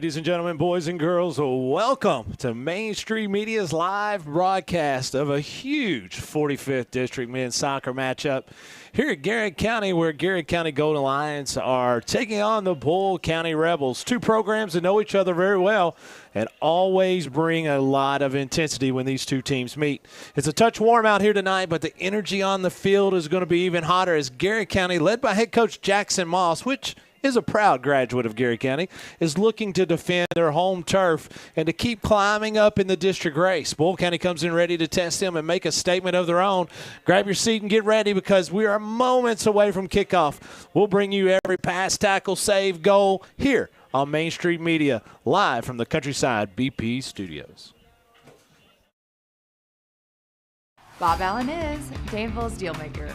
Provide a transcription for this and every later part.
Ladies and gentlemen, boys and girls, welcome to Main Street Media's live broadcast of a huge 45th District men's soccer matchup here at Garrett County, where Garrett County Golden Lions are taking on the Bull County Rebels. Two programs that know each other very well and always bring a lot of intensity when these two teams meet. It's a touch warm out here tonight, but the energy on the field is going to be even hotter as Garrett County, led by head coach Jackson Moss, which is a proud graduate of Garrett County, is looking to defend their home turf and to keep climbing up in the district race. Bull County comes in ready to test them and make a statement of their own. Grab your seat and get ready because we are moments away from kickoff. We'll bring you every pass, tackle, save, goal here on Main Street Media, live from the Countryside BP Studios. Bob Allen is Danville's Dealmaker.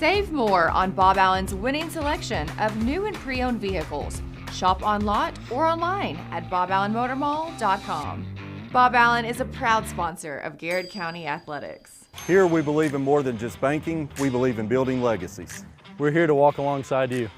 Save more on Bob Allen's winning selection of new and pre-owned vehicles. Shop on lot or online at boballenmotormall.com. Bob Allen is a proud sponsor of Garrett County Athletics. Here we believe in more than just banking, we believe in building legacies. We're here to walk alongside you,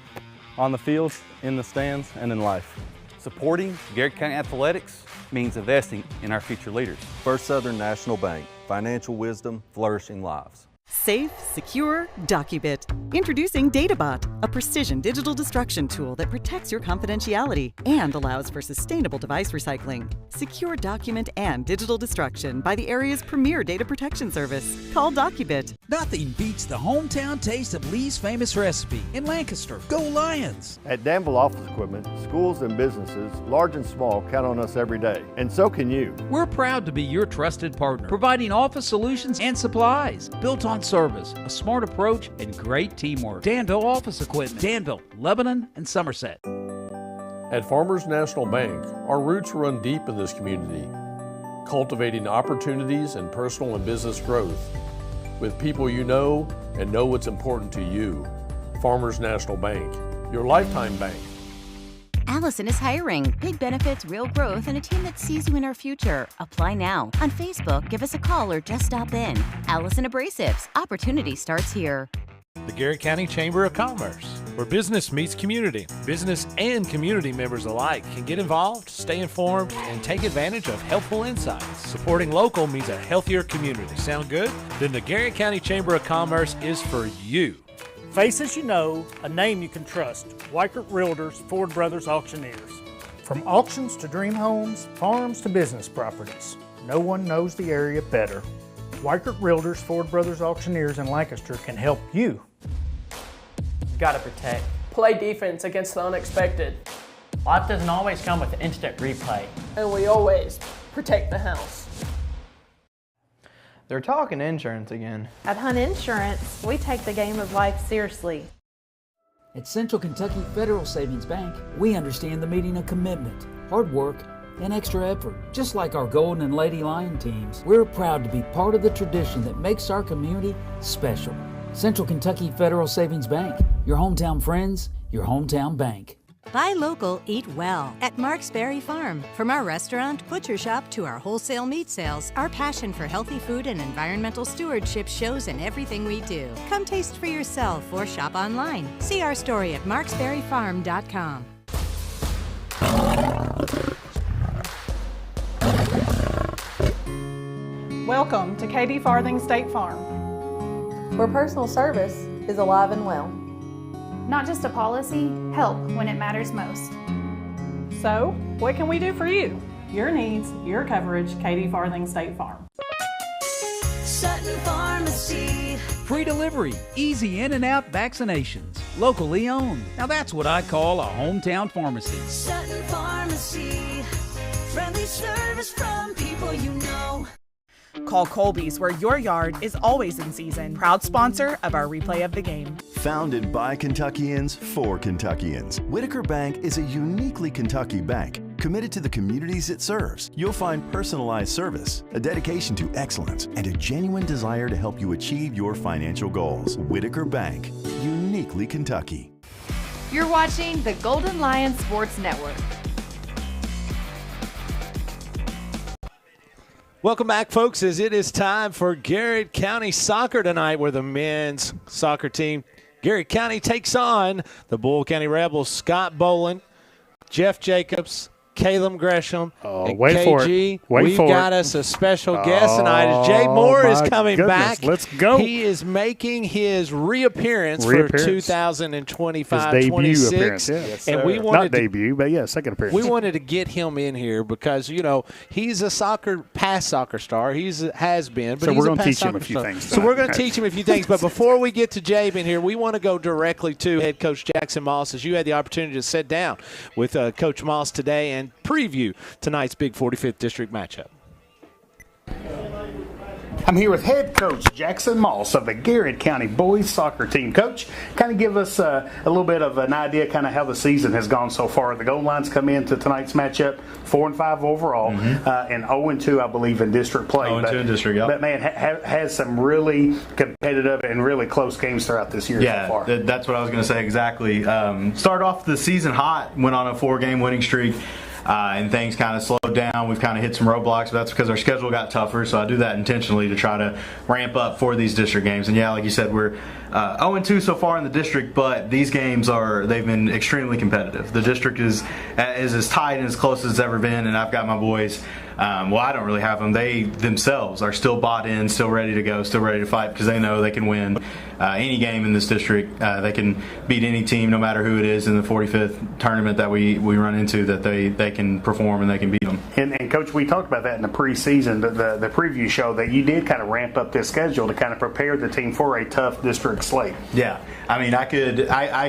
on the fields, in the stands, and in life. Supporting Garrett County Athletics means investing in our future leaders. First Southern National Bank, financial wisdom, flourishing lives. Safe, secure, Docubit. Introducing DataBot, a precision digital destruction tool that protects your confidentiality and allows for sustainable device recycling. Secure document and digital destruction by the area's premier data protection service. Call Docubit. Nothing beats the hometown taste of Lee's famous recipe in Lancaster. Go Lions! At Danville Office Equipment, schools and businesses, large and small, count on us every day. And so can you. We're proud to be your trusted partner, providing office solutions and supplies built on service, a smart approach, and great teamwork. Danville Office Equipment, Danville, Lebanon, and Somerset. At Farmers National Bank, our roots run deep in this community, cultivating opportunities and personal and business growth with people you know and know what's important to you. Farmers National Bank, your lifetime bank. Allison is hiring. Big benefits, real growth, and a team that sees you in our future. Apply now. On Facebook, give us a call or just stop in. Allison Abrasives. Opportunity starts here. The Garrett County Chamber of Commerce, where business meets community. Business and community members alike can get involved, stay informed, and take advantage of helpful insights. Supporting local means a healthier community. Sound good? Then the Garrett County Chamber of Commerce is for you. Faces you know, a name you can trust. Weichert Realtors, Ford Brothers Auctioneers. From auctions to dream homes, farms to business properties, no one knows the area better. Weichert Realtors, Ford Brothers Auctioneers in Lancaster can help you. Gotta protect. Play defense against the unexpected. Life doesn't always come with instant replay. And we always protect the house. They're talking insurance again. At Hunt Insurance, we take the game of life seriously. At Central Kentucky Federal Savings Bank, we understand the meaning of commitment, hard work, and extra effort. Just like our Golden and Lady Lion teams, we're proud to be part of the tradition that makes our community special. Central Kentucky Federal Savings Bank, your hometown friends, your hometown bank. Buy local, eat well at Mark's Berry Farm. From our restaurant, butcher shop to our wholesale meat sales, our passion for healthy food and environmental stewardship shows in everything we do. Come taste for yourself or shop online. See our story at marksberryfarm.com. Welcome to Katie Farthing State Farm, where personal service is alive and well. Not just a policy, help when it matters most. So, what can we do for you? Your needs, your coverage, Katie Farthing State Farm. Sutton Pharmacy. Free delivery, easy in and out vaccinations, locally owned. Now that's what I call a hometown pharmacy. Sutton Pharmacy. Friendly service from people you know. Call Colby's, where your yard is always in season. Proud sponsor of our replay of the game. Founded by Kentuckians for Kentuckians, Whitaker Bank is a uniquely Kentucky bank committed to the communities it serves. You'll find personalized service, a dedication to excellence, and a genuine desire to help you achieve your financial goals. Whitaker Bank, uniquely Kentucky. You're watching the Golden Lion Sports Network. Welcome back, folks, as it is time for Garrett County Soccer tonight, where the men's soccer team, Garrett County, takes on the Bull County Rebels. Scott Boland, Jeff Jacobs, Caleb Gresham, and wait for it. KG. Wait We've for got it. us a special guest tonight. Jay Moore is coming back. Let's go. He is making his reappearance for 2025-26. His debut appearance, yeah. Yes, and we wanted Not debut, but yeah, second appearance. We wanted to get him in here because, you know, he's a past soccer star. Has been, but so he's we're going a to past teach him a soccer few star. things. So we're going to teach him a few things. But before we get to Jabe in here, we want to go directly to head coach Jackson Moss, as you had the opportunity to sit down with Coach Moss today and preview tonight's big 45th District matchup. I'm here with head coach Jackson Moss of the Garrett County boys soccer team. Coach, kind of give us a little bit of an idea kind of how the season has gone so far. The goal lines come into tonight's matchup 4-5 overall, and 0-2, I believe, in district play. 0-2 in district, yeah. But man, has some really competitive and really close games throughout this year so far. Yeah, that's what I was going to say exactly. Started off the season hot, went on a 4-game winning streak. And things kind of slowed down. We've kind of hit some roadblocks, but that's because our schedule got tougher. So I do that intentionally to try to ramp up for these district games. And yeah, like you said, we're 0-2 so far in the district, but these games they've been extremely competitive. The district is as tight and as close as it's ever been, and I've got my boys. Well, I don't really have them. They themselves are still bought in, still ready to go, still ready to fight because they know they can win any game in this district. They can beat any team, no matter who it is in the 45th tournament that we run into, that they can perform and they can beat them. And Coach, we talked about that in the preseason, the preview show, that you did kind of ramp up this schedule to kind of prepare the team for a tough district slate. Yeah, I mean, I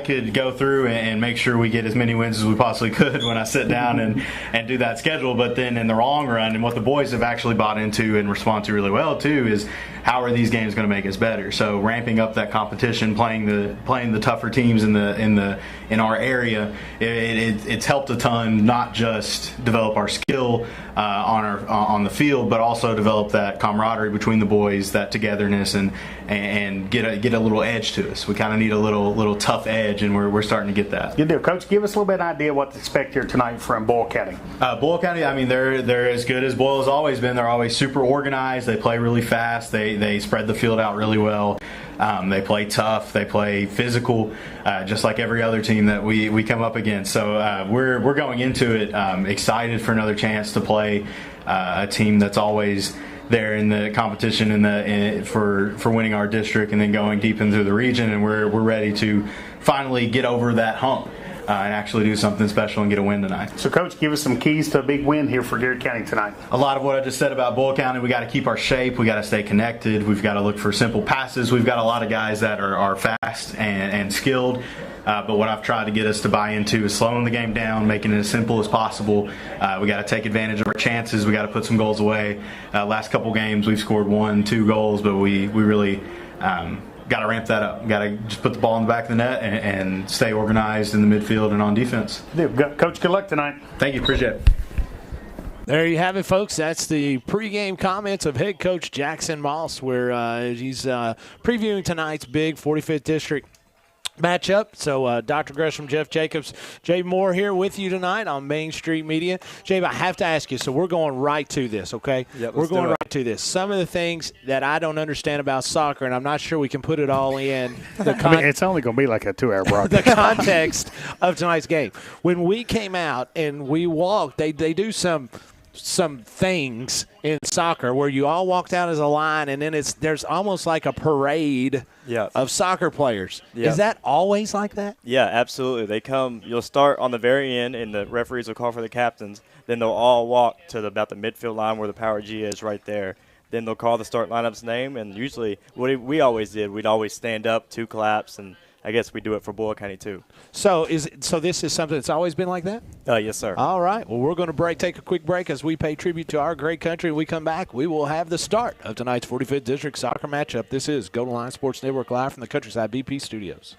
could go through and make sure we get as many wins as we possibly could when I sit down and do that schedule, but then in the long run, and what the boys have actually bought into and respond to really well too, is how are these games going to make us better? So ramping up that competition, playing the tougher teams in our area, it's helped a ton. Not just develop our skill on the field, but also develop that camaraderie between the boys, that togetherness, and get a little edge to us. We kind of need a little tough edge, and we're starting to get that. Good deal, Coach. Give us a little bit of idea what to expect here tonight from Boyle County. Boyle County, I mean, they're as good as Boyle has always been. They're always super organized. They play really fast. They spread the field out really well. They play tough. They play physical, just like every other team that we come up against. So we're going into it excited for another chance to play a team that's always there in the competition for winning our district and then going deep into the region. And we're ready to finally get over that hump. And actually do something special and get a win tonight. So, Coach, give us some keys to a big win here for Garrett County tonight. A lot of what I just said about Boyle County, we got to keep our shape. We got to stay connected. We've got to look for simple passes. We've got a lot of guys that are fast and skilled. But what I've tried to get us to buy into is slowing the game down, making it as simple as possible. We got to take advantage of our chances. We got to put some goals away. Last couple games, we've scored 1-2 goals, but we really got to ramp that up. Got to just put the ball in the back of the net and stay organized in the midfield and on defense. Coach, good luck tonight. Thank you. Appreciate it. There you have it, folks. That's the pregame comments of head coach Jackson Moss, where he's previewing tonight's big 45th District matchup. So Dr. Gresham, Jeff Jacobs, Jay Moore here with you tonight on Main Street Media. Jay, I have to ask you, so we're going right to this, okay? Yep, we're going right to this. Some of the things that I don't understand about soccer, and I'm not sure we can put it all in. It's only going to be like a 2-hour broadcast. The context of tonight's game. When we came out and we walked, they do some things in soccer where you all walk down as a line, and then there's almost like a parade of soccer players. Yep. Is that always like that? Yeah, absolutely. You'll start on the very end, and the referees will call for the captains. Then they'll all walk to about the midfield line where the power G is right there. Then they'll call the start lineup's name, and usually what we always did, we'd always stand up, 2 claps, and I guess we do it for Boyle County too. So this is something that's always been like that? Yes, sir. All right. Well, we're going to take a quick break as we pay tribute to our great country. When we come back, we will have the start of tonight's 45th District soccer matchup. This is Go to Line Sports Network live from the Countryside BP studios.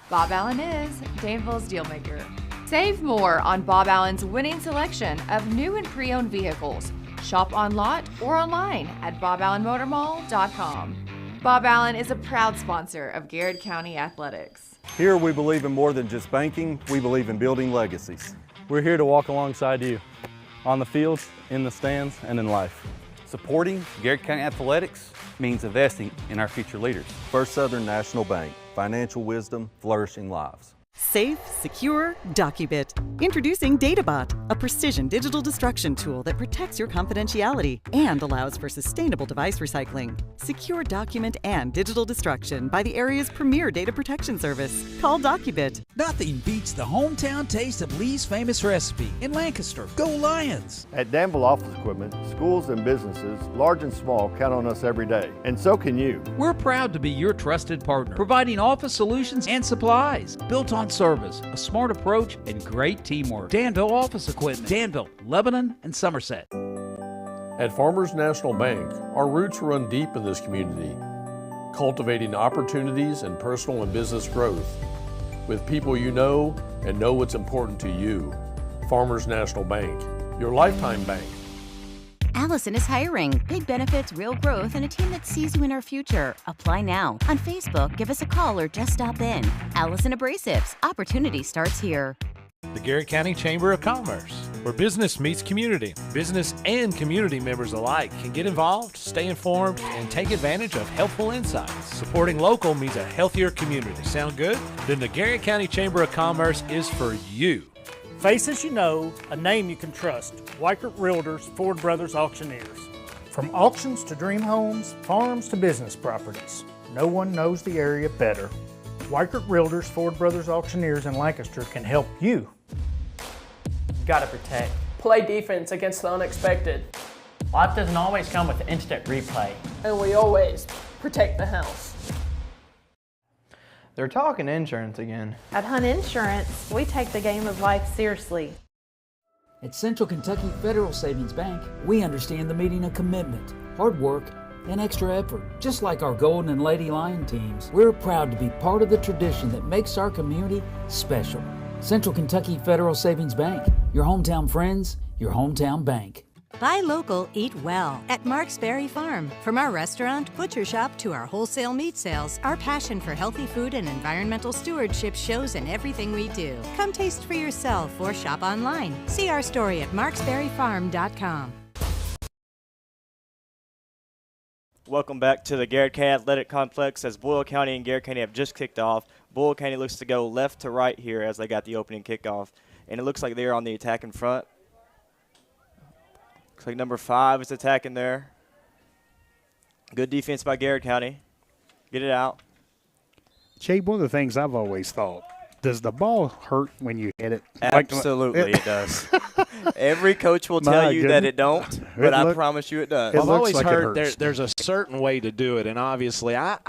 Bob Allen is Danville's Dealmaker. Save more on Bob Allen's winning selection of new and pre-owned vehicles. Shop on lot or online at boballenmotormall.com. Bob Allen is a proud sponsor of Garrett County Athletics. Here we believe in more than just banking, we believe in building legacies. We're here to walk alongside you, on the fields, in the stands, and in life. Supporting Garrett County Athletics means investing in our future leaders. First Southern National Bank, financial wisdom, flourishing lives. Safe, secure, Docubit. Introducing DataBot, a precision digital destruction tool that protects your confidentiality and allows for sustainable device recycling. Secure document and digital destruction by the area's premier data protection service. Call Docubit. Nothing beats the hometown taste of Lee's famous recipe in Lancaster. Go Lions! At Danville Office Equipment, schools and businesses, large and small, count on us every day. And so can you. We're proud to be your trusted partner, providing office solutions and supplies built on service, a smart approach, and great teamwork. Danville Office Equipment, Danville, Lebanon, and Somerset. At Farmers National Bank, our roots run deep in this community, cultivating opportunities and personal and business growth with people you know and know what's important to you. Farmers National Bank, your lifetime bank. Allison is hiring. Big benefits, real growth, and a team that sees you in our future. Apply now. On Facebook, give us a call or just stop in. Allison Abrasives. Opportunity starts here. The Garrett County Chamber of Commerce, where business meets community. Business and community members alike can get involved, stay informed, and take advantage of helpful insights. Supporting local means a healthier community. Sound good? Then the Garrett County Chamber of Commerce is for you. Faces you know, a name you can trust. Weichert Realtors, Ford Brothers Auctioneers. From auctions to dream homes, farms to business properties, no one knows the area better. Weichert Realtors, Ford Brothers Auctioneers in Lancaster can help you. Gotta protect. Play defense against the unexpected. Life doesn't always come with instant replay. And we always protect the house. They're talking insurance again. At Hunt Insurance, we take the game of life seriously. At Central Kentucky Federal Savings Bank, we understand the meaning of commitment, hard work, and extra effort. Just like our Golden and Lady Lion teams, we're proud to be part of the tradition that makes our community special. Central Kentucky Federal Savings Bank, your hometown friends, your hometown bank. Buy local, eat well at Mark's Berry Farm. From our restaurant, butcher shop to our wholesale meat sales, our passion for healthy food and environmental stewardship shows in everything we do. Come taste for yourself or shop online. See our story at marksberryfarm.com. Welcome back to the Garrett County Athletic Complex as Boyle County and Garrett County have just kicked off. Boyle County looks to go left to right here as they got the opening kickoff. And it looks like they're on the attack in front. Looks like number 5 is attacking there. Good defense by Garrett County. Get it out. Jay, one of the things I've always thought, does the ball hurt when you hit it? Absolutely, it does. Every coach will tell you that it don't, but I promise you it does. I've always heard there's a certain way to do it, and obviously I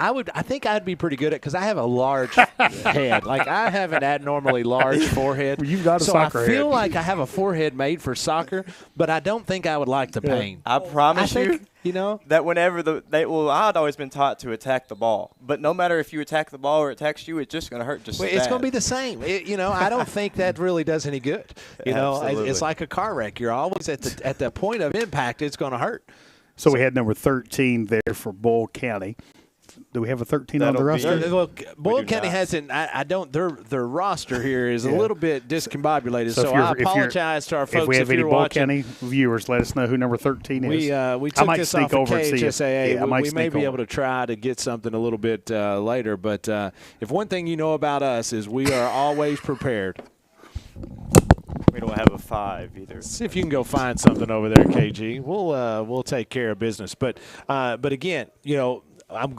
think I'd be pretty good at it because I have a large head. Like I have an abnormally large forehead. You've got a soccer head. So I feel like I have a forehead made for soccer, but I don't think I would like the pain. I promise you. You know that whenever I'd always been taught to attack the ball, but no matter if you attack the ball or it attacks you, it's just going to hurt just as bad. It's going to be the same. I don't think that really does any good. It's like a car wreck. You're always at the point of impact. It's going to hurt. So we had number 13 there for Boyle County. Do we have a 13 on the roster? Look, Boyle County hasn't. I don't. Their roster here is a little bit discombobulated. So I apologize to our folks. If we have any Boyle watching. County viewers, let us know who number 13 is. We took this off of KHSAA. We may be able to try to get something a little bit later. But if one thing you know about us is we are always prepared. We don't have a 5 either. See if you can go find something over there, KG. We'll take care of business. But again, I'm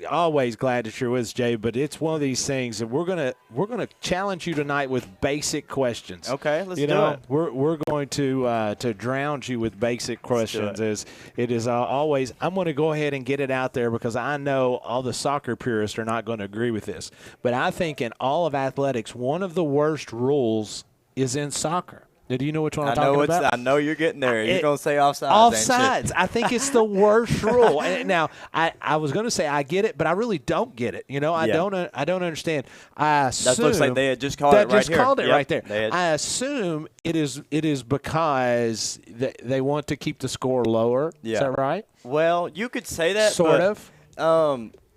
always glad that you're with us, Jay, but it's one of these things that we're gonna challenge you tonight with basic questions. Okay, let's do it. We're going to drown you with basic questions. As it is always, I'm going to go ahead and get it out there because I know all the soccer purists are not going to agree with this. But I think in all of athletics, one of the worst rules is in soccer. Now, do you know which one I'm talking about? I know you're getting there. You're going to say offsides. Offsides. I think it's the worst rule. And now, I was going to say I get it, but I really don't get it. I don't understand. I assume that looks like they had just called it right here. Just called it right there. I assume it is because they want to keep the score lower. Yeah. Is that right? Well, you could say that. Sort of.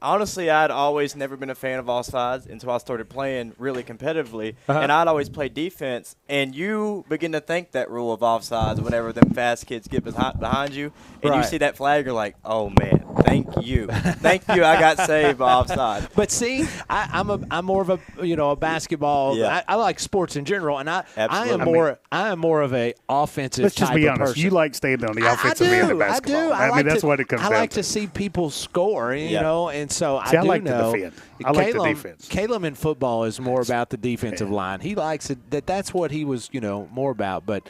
Honestly, I'd always never been a fan of offsides until I started playing really competitively, and I'd always play defense. And you begin to think that rule of offsides whenever them fast kids get behind you, and you see that flag, you're like, oh, man, Thank you. Thank you. I got saved by offside. But see, I'm more of a basketball. Yeah. I like sports in general, and I Absolutely. am more of a offensive. Let's just type be of honest. person. You like staying on the offensive end of basketball. I mean, that's what it comes down to. I like to see people score, you know, and so See, I do like to know. defend. I like the defense. Caleb in football is more about the defensive line. He likes it. That's what he was, more about. But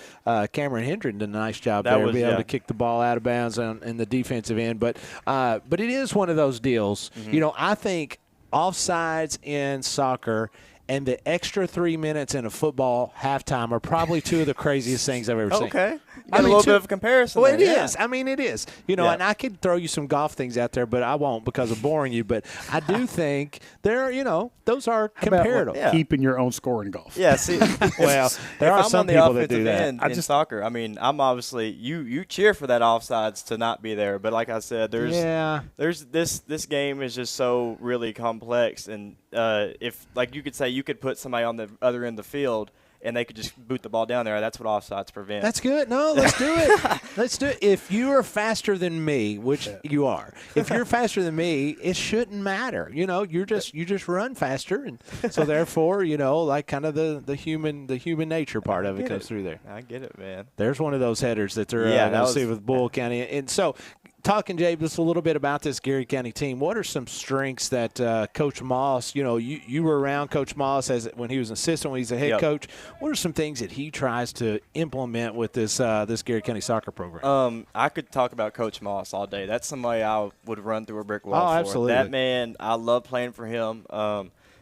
Cameron Hendren did a nice job there, being able to kick the ball out of bounds in the defensive end. But it is one of those deals. Mm-hmm. I think offsides in soccer and the extra 3 minutes in a football halftime are probably two of the craziest things I've ever seen. Okay. A little bit of a comparison. Well, there, it is. I mean, it is. And I could throw you some golf things out there, but I won't because of boring you. But I do think those are comparable. Keeping your own score in golf. Yeah, see, well, there are some people that do that. In soccer, I mean, I'm obviously you cheer for that offsides to not be there, but like I said, there's this game is just so really complex, and if like you could say you could put somebody on the other end of the field and they could just boot the ball down there. That's what offsides prevent. That's good. No, let's do it. Let's do it. If you are faster than me, which you are, if you're faster than me, it shouldn't matter. You just run faster, and so therefore, like kind of the human nature part of it comes through there. I get it, man. There's one of those headers that they're going to see with Bull County, and so. Talking, Jay, just a little bit about this Gary County team. What are some strengths that Coach Moss, you were around Coach Moss when he was an assistant, when he's a head coach. What are some things that he tries to implement with this Gary County soccer program? I could talk about Coach Moss all day. That's somebody I would run through a brick wall for. Absolutely. That man, I love playing for him.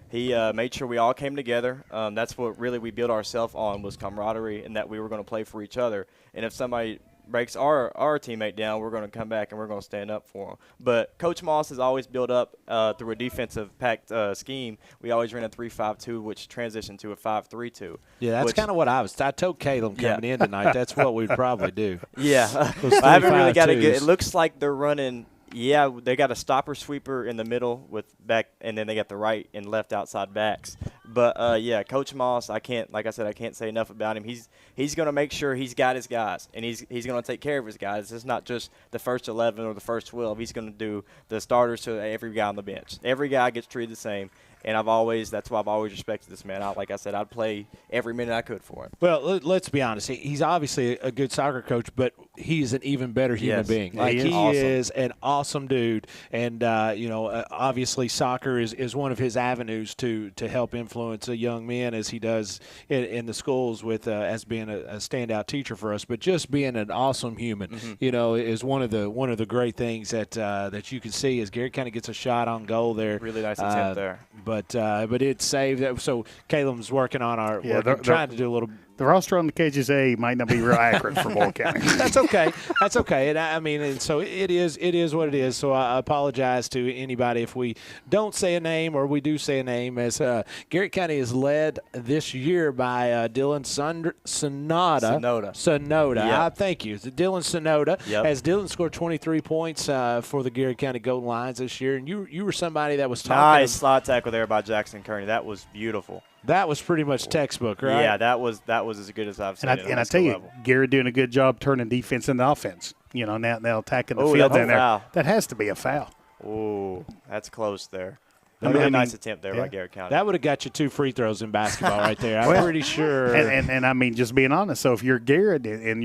He made sure we all came together. That's what really we built ourselves on was camaraderie and that we were going to play for each other. And if somebody breaks our teammate down, we're going to come back and we're going to stand up for him. But Coach Moss has always built up through a defensive packed scheme. We always ran a 3-5-2, which transitioned to a 5-3-2. Yeah, that's kind of what I told Caleb coming in tonight. That's what we'd probably do. Yeah. I haven't really got to get – it looks like they're running – yeah, they got a stopper sweeper in the middle with back, and then they got the right and left outside backs. But Coach Moss, I can't say enough about him. He's going to make sure he's got his guys, and he's going to take care of his guys. It's not just the first 11 or the first 12. He's going to do the starters to every guy on the bench. Every guy gets treated the same. And that's why I've always respected this man. Like I said, I'd play every minute I could for him. Well, let's be honest. He's obviously a good soccer coach, but he's an even better human being. Like he is an awesome dude. And, obviously soccer is one of his avenues to help influence young men as he does in the schools with as being a standout teacher for us. But just being an awesome human, is one of the great things that you can see as Gary kind of gets a shot on goal there. Really nice attempt there. But it saved. So Caleb's working on trying to do a little. The roster on the KGSA might not be real accurate for Bull County. That's okay. That's okay. And so it is what it is. So I apologize to anybody if we don't say a name or we do say a name. As Garrett County is led this year by Dylan Sonoda. Yep. Thank you. Dylan Sonoda. Yep. As Dylan scored 23 points for the Garrett County Golden Lions this year, and you were somebody that was talking. Nice slide tackle there by Jackson Kearney. That was beautiful. That was pretty much textbook, right? Yeah, that was as good as I've seen. And I tell you, Gary doing a good job turning defense into offense. Now attacking the field down there. Foul. That has to be a foul. Oh, that's close there. Really nice attempt there by Garrett County. That would have got you 2 free throws in basketball right there. I'm pretty sure. And I mean, just being honest. So if you're Garrett and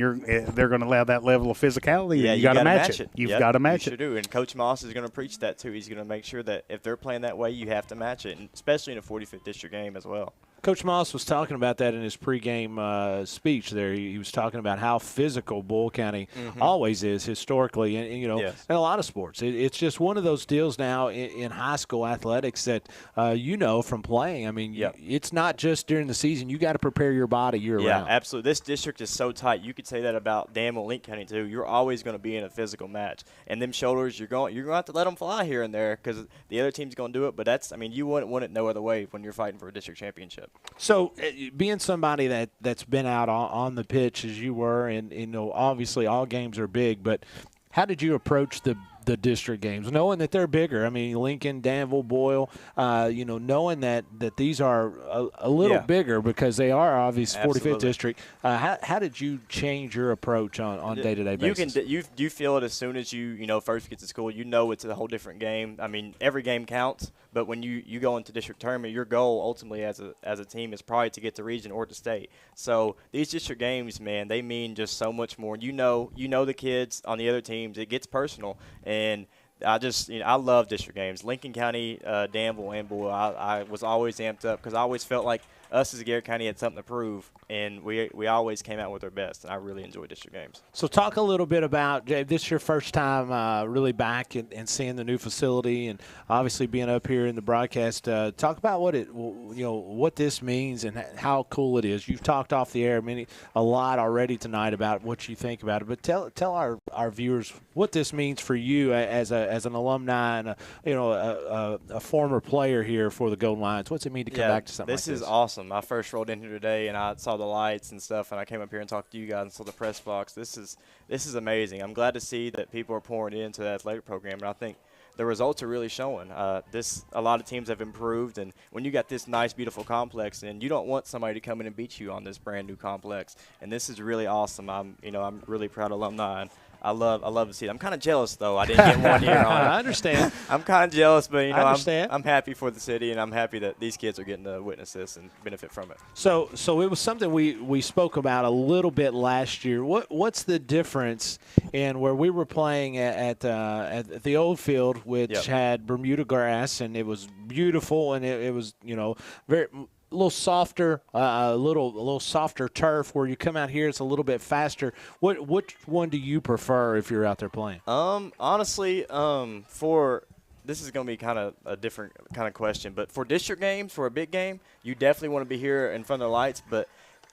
they're going to allow that level of physicality, you got to match it. You've got to match it. You do. And Coach Moss is going to preach that too. He's going to make sure that if they're playing that way, you have to match it, and especially in a 45th district game as well. Coach Moss was talking about that in his pregame speech there. He was talking about how physical Bull County always is historically, and in a lot of sports. It's just one of those deals now in high school athletics that from playing. I mean, it's not just during the season. You got to prepare your body year round. Yeah, absolutely. This district is so tight. You could say that about Danville, Link County too. You're always going to be in a physical match, and them shoulders, you're going to have to let them fly here and there because the other team's going to do it. But you wouldn't want it no other way when you're fighting for a district championship. So, being somebody that's been out on the pitch as you were, and obviously all games are big, but how did you approach the the district games, knowing that they're bigger. I mean, Lincoln, Danville, Boyle, knowing that these are a little bigger because they are obviously 45th district. How did you change your approach on day-to-day basis? You feel it as soon as you first get to school. You know it's a whole different game. I mean, every game counts, but when you go into district tournament, your goal ultimately as a team is probably to get to region or to state. So these district games, man, they mean just so much more. You know the kids on the other teams. It gets personal, and I love district games. Lincoln County, Danville, and Boyle. I was always amped up because I always felt like us as Garrett County had something to prove, and we always came out with our best, and I really enjoy district games. So talk a little bit about, Jay, this is your first time really back and seeing the new facility and obviously being up here in the broadcast. Talk about what this means and how cool it is. You've talked off the air a lot already tonight about what you think about it, but tell our viewers what this means for you as an alumni and a former player here for the Golden Lions. What's it mean to come back to something like this? This is awesome. I first rolled in here today, and I saw the lights and stuff, and I came up here and talked to you guys and saw the press box. This is amazing. I'm glad to see that people are pouring into the athletic program, and I think the results are really showing. A lot of teams have improved, and when you got this nice, beautiful complex, and you don't want somebody to come in and beat you on this brand new complex, and this is really awesome. I'm really proud alumni. And I love to see it. I'm kind of jealous, though. I didn't get 1 year on it. I understand. I'm kind of jealous, but I understand. I'm happy for the city, and I'm happy that these kids are getting to witness this and benefit from it. So it was something we spoke about a little bit last year. What's the difference in where we were playing at the old field, which had Bermuda grass, and it was beautiful, and it was very – a little softer, a little softer turf. Where you come out here, it's a little bit faster. Which one do you prefer if you're out there playing? Honestly, this is going to be kind of a different kind of question, but for district games, for a big game, you definitely want to be here in front of the lights. But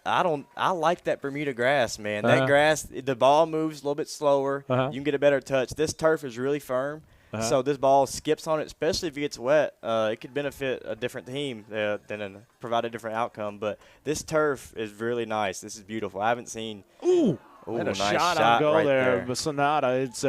I like that Bermuda grass, man. That grass, the ball moves a little bit slower. You can get a better touch. This turf is really firm. So this ball skips on it, especially if it gets wet. It could benefit a different team than provide a different outcome. But this turf is really nice. This is beautiful. I haven't seen – Ooh, nice shot on goal right there. But Sonata, it's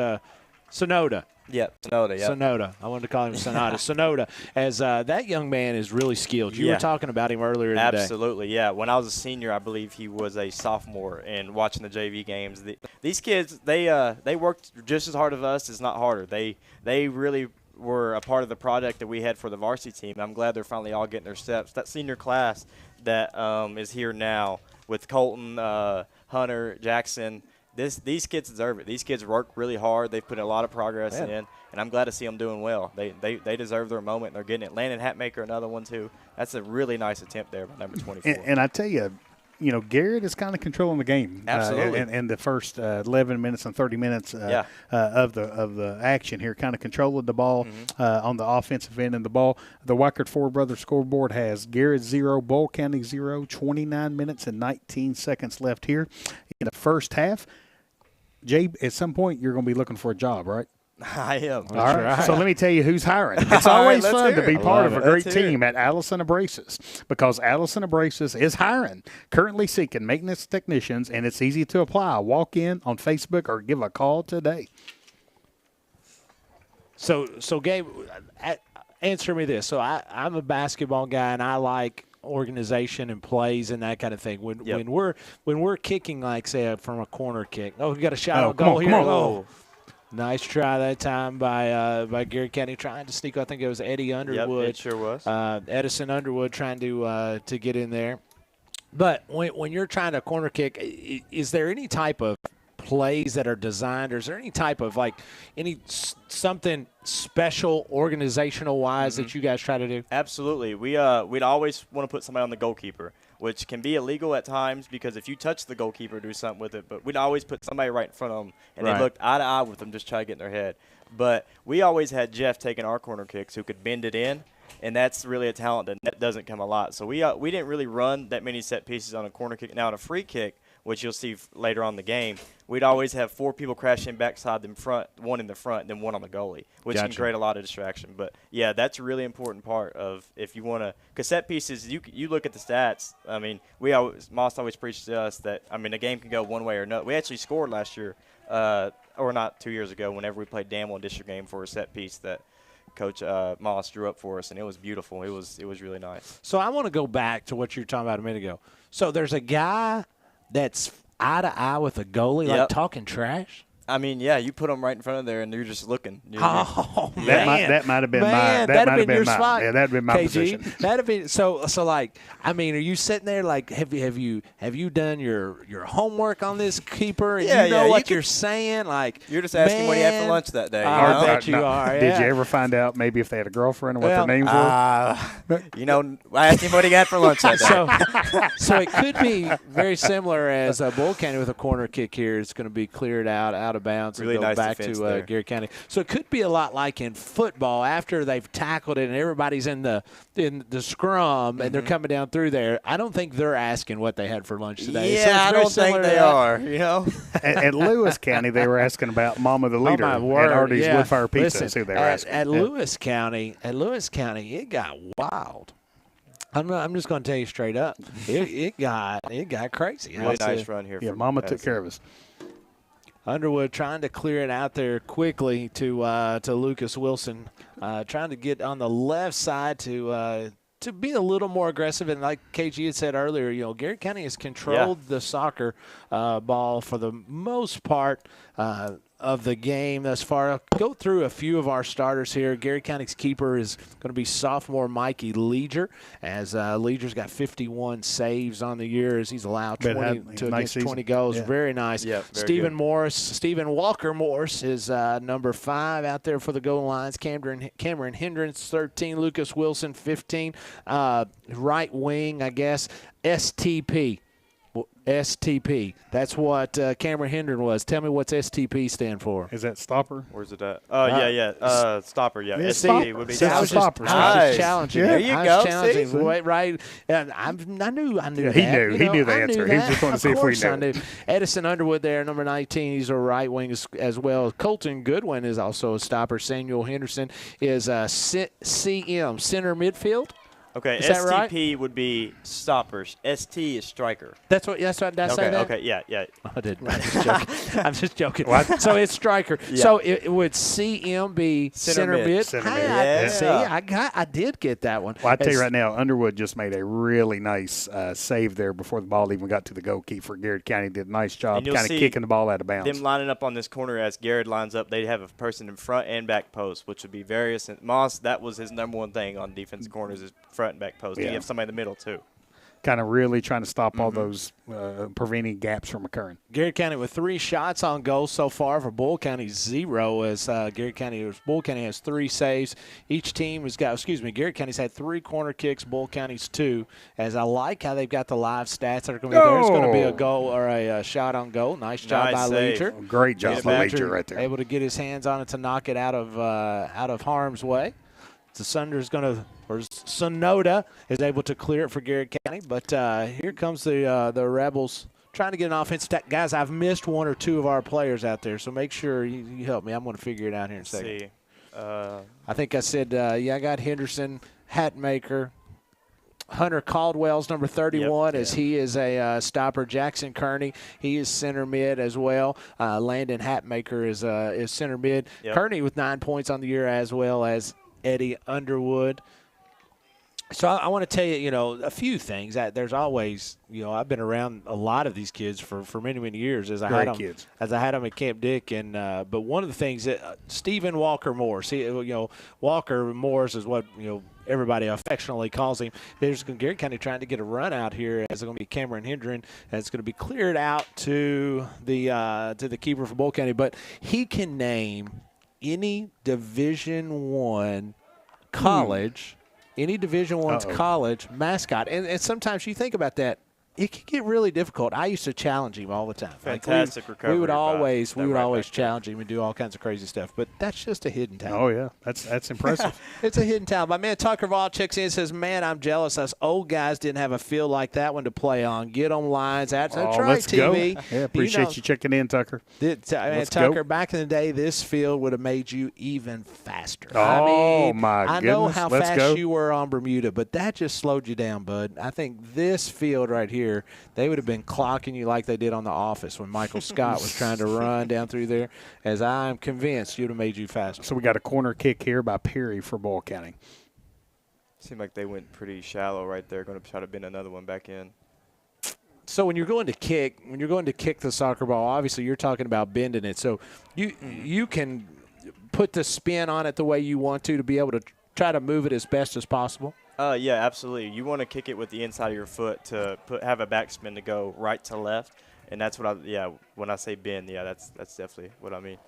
Sonoda. Yep, Sonoda, yep. Sonoda. I wanted to call him Sonata. Sonoda, as that young man is really skilled. You were talking about him earlier today. Absolutely, yeah. When I was a senior, I believe he was a sophomore, and watching the JV games, these kids, they worked just as hard as us, if not harder. They really were a part of the project that we had for the varsity team. I'm glad they're finally all getting their steps. That senior class that is here now with Colton, Hunter, Jackson – These kids deserve it. These kids work really hard. They've put a lot of progress in, and I'm glad to see them doing well. They deserve their moment, and they're getting it. Landon Hatmaker, another one, too. That's a really nice attempt there by number 24. And I tell you, Garrett is kind of controlling the game. Absolutely. In the first 11 minutes and 30 minutes of the action here, kind of controlling the ball on the offensive end of the ball. The Weichert Four Brothers scoreboard has Garrett 0, Boyle County 0, 29 minutes and 19 seconds left here in the first half. Jay, at some point you're going to be looking for a job, right? I am. All right. So let me tell you who's hiring. It's always fun to be part of a great team at Allison Abrasives, because Allison Abrasives is hiring, currently seeking maintenance technicians, and it's easy to apply. Walk in on Facebook or give a call today. So Gabe, answer me this. So I'm a basketball guy, and I like organization and plays and that kind of thing. When we're kicking, like say from a corner kick. Oh, we got a shot on goal here. Oh, nice try that time by Garrett County trying to sneak. I think it was Eddie Underwood. Yep, it sure was. Edison Underwood trying to get in there. But when you're trying to corner kick, is there any type of plays that are designed, or is there any type of something special organizational wise that you guys try to do? Absolutely. We'd always want to put somebody on the goalkeeper, which can be illegal at times because if you touch the goalkeeper, do something with it. But we'd always put somebody right in front of them, and they looked eye to eye with them, just try to get in their head. But we always had Jeff taking our corner kicks who could bend it in, and that's really a talent that doesn't come a lot. So we didn't really run that many set pieces on a corner kick. Now on a free kick, which you'll see later on in the game, we'd always have 4 people crashing backside in front, 1 in the front, and then 1 on the goalie, which can create a lot of distraction. But, yeah, that's a really important part of if you want to – because set pieces, you look at the stats. I mean, Moss always preaches to us that, I mean, a game can go one way or another. We actually scored last year or not 2 years ago, whenever we played Danville in district game for a set piece that Coach Moss drew up for us, and it was beautiful. It was really nice. So I want to go back to what you were talking about a minute ago. So there's a guy that's eye to eye with a goalie, like talking trash. I mean, yeah, you put them right in front of there, and you're just looking. Oh, man. That might have been my. That'd have been your spot. Yeah, that'd been my KG, position. That'd be so. Like, I mean, are you sitting there like, have you done your homework on this keeper? And you know what you're saying? Like, you're just asking what he had for lunch that day. I bet you are. Did you ever find out maybe if they had a girlfriend or what their names were? I asked him what he had for lunch that day. So it could be very similar as Bull County with a corner kick here. It's going to be cleared out of bounds really and go nice back to Gary County. So it could be a lot like in football after they've tackled it and everybody's in the scrum and they're coming down through there. I don't think they're asking what they had for lunch today. Yeah, so I don't think they are. At Lewis County, they were asking about Mama the Leader at Artie's Woodfire Pizza. Listen, who they were asking. At Lewis County, it got wild. I'm just going to tell you straight up. It got crazy. Really nice run here. Yeah, Mama took care of us. Underwood trying to clear it out there quickly to Lucas Wilson, trying to get on the left side to be a little more aggressive. And like KG had said earlier, Garrett County has controlled the soccer ball for the most part of the game thus far. I'll go through a few of our starters here. Garrett County's keeper is going to be sophomore Mikey Leger, as Leger's got 51 saves on the year as he's allowed 20 goals. Yeah. Very nice. Yeah, Stephen Walker Morris is number 5 out there for the goal lines. Cameron Hendricks, 13. Lucas Wilson, 15. Right wing, I guess, STP. STP. That's what Cameron Hendren was. Tell me what's STP stand for. Is that stopper? Where's it at? Stopper, yeah. STP would be I was just challenging. Yeah. There you go. Challenging. Right. And I knew he that. He knew the answer. He just wanted to see if we knew. Edison Underwood there, number 19. He's a right wing as well. Colton Goodwin is also a stopper. Samuel Henderson is CM, center midfield. Okay, is that STP right? would be stoppers. ST is striker. That's what I say that? Okay, yeah. I didn't. I'm just joking. So it's striker. Yeah. So it would CM be center mid. Center mid. Yeah. See, I did get that one. Well, I tell you right now, Underwood just made a really nice save there before the ball even got to the goalkeeper. Garrett County did a nice job kind of kicking the ball out of bounds. Them lining up on this corner as Garrett lines up, they'd have a person in front and back post, which would be various. Moss, that was his number one thing on defensive corners is front and back post. Yeah. You have somebody in the middle, too. Kind of really trying to stop all those preventing gaps from occurring. Garrett County with 3 shots on goal so far. For Bull County, 0 as Bull County has 3 saves. Each team has got, Garrett County's had 3 corner kicks, Bull County's 2. As I like how they've got the live stats that are going to be there. It's going to be a goal or a shot on goal. Nice job by Leger. Great job by Leger right there. Able to get his hands on it to knock it out of harm's way. The Sonoda is able to clear it for Garrett County, but here comes the Rebels trying to get an offense. Guys, I've missed 1 or 2 of our players out there, so make sure you help me. I'm going to figure it out here in a second. See. I think I said, I got Henderson, Hatmaker. Hunter Caldwell's number 31 as he is a stopper. Jackson Kearney, he is center mid as well. Landon Hatmaker is center mid. Yep. Kearney with 9 points on the year as well as Eddie Underwood. So I want to tell you, a few things. There's always, I've been around a lot of these kids for many, many years as I had them at Camp Dick. And but one of the things that Stephen Walker Morris, Walker Morris is what everybody affectionately calls him. There's Garrett County trying to get a run out here as it's going to be Cameron Hendren, and it's going to be cleared out to the keeper for Bull County. But he can name any Division I college. Any Division I college mascot. And sometimes you think about that, it can get really difficult. I used to challenge him all the time. Fantastic recovery. We would always challenge him and do all kinds of crazy stuff. But that's just a hidden talent. Oh, yeah. That's impressive. It's a hidden talent. My man Tucker Vaught checks in and says, man, I'm jealous. Us old guys didn't have a field like that one to play on. Get on lines. That's right, let's TV. Go. Yeah, appreciate you checking in, Tucker. Tucker, back in the day, this field would have made you even faster. Oh, my goodness. I know how fast you were on Bermuda, but that just slowed you down, bud. I think this field right here here, they would have been clocking you like they did on The Office when Michael Scott was trying to run down through there, as I'm convinced you'd have made you faster. So we got a corner kick here by Perry for Boyle County. Seemed like they went pretty shallow right there, going to try to bend another one back in. So when you're going to kick the soccer ball, obviously you're talking about bending it. So you can put the spin on it the way you want to be able to try to move it as best as possible. Yeah, absolutely. You want to kick it with the inside of your foot to have a backspin to go right to left, and that's what when I say bend, that's definitely what I mean.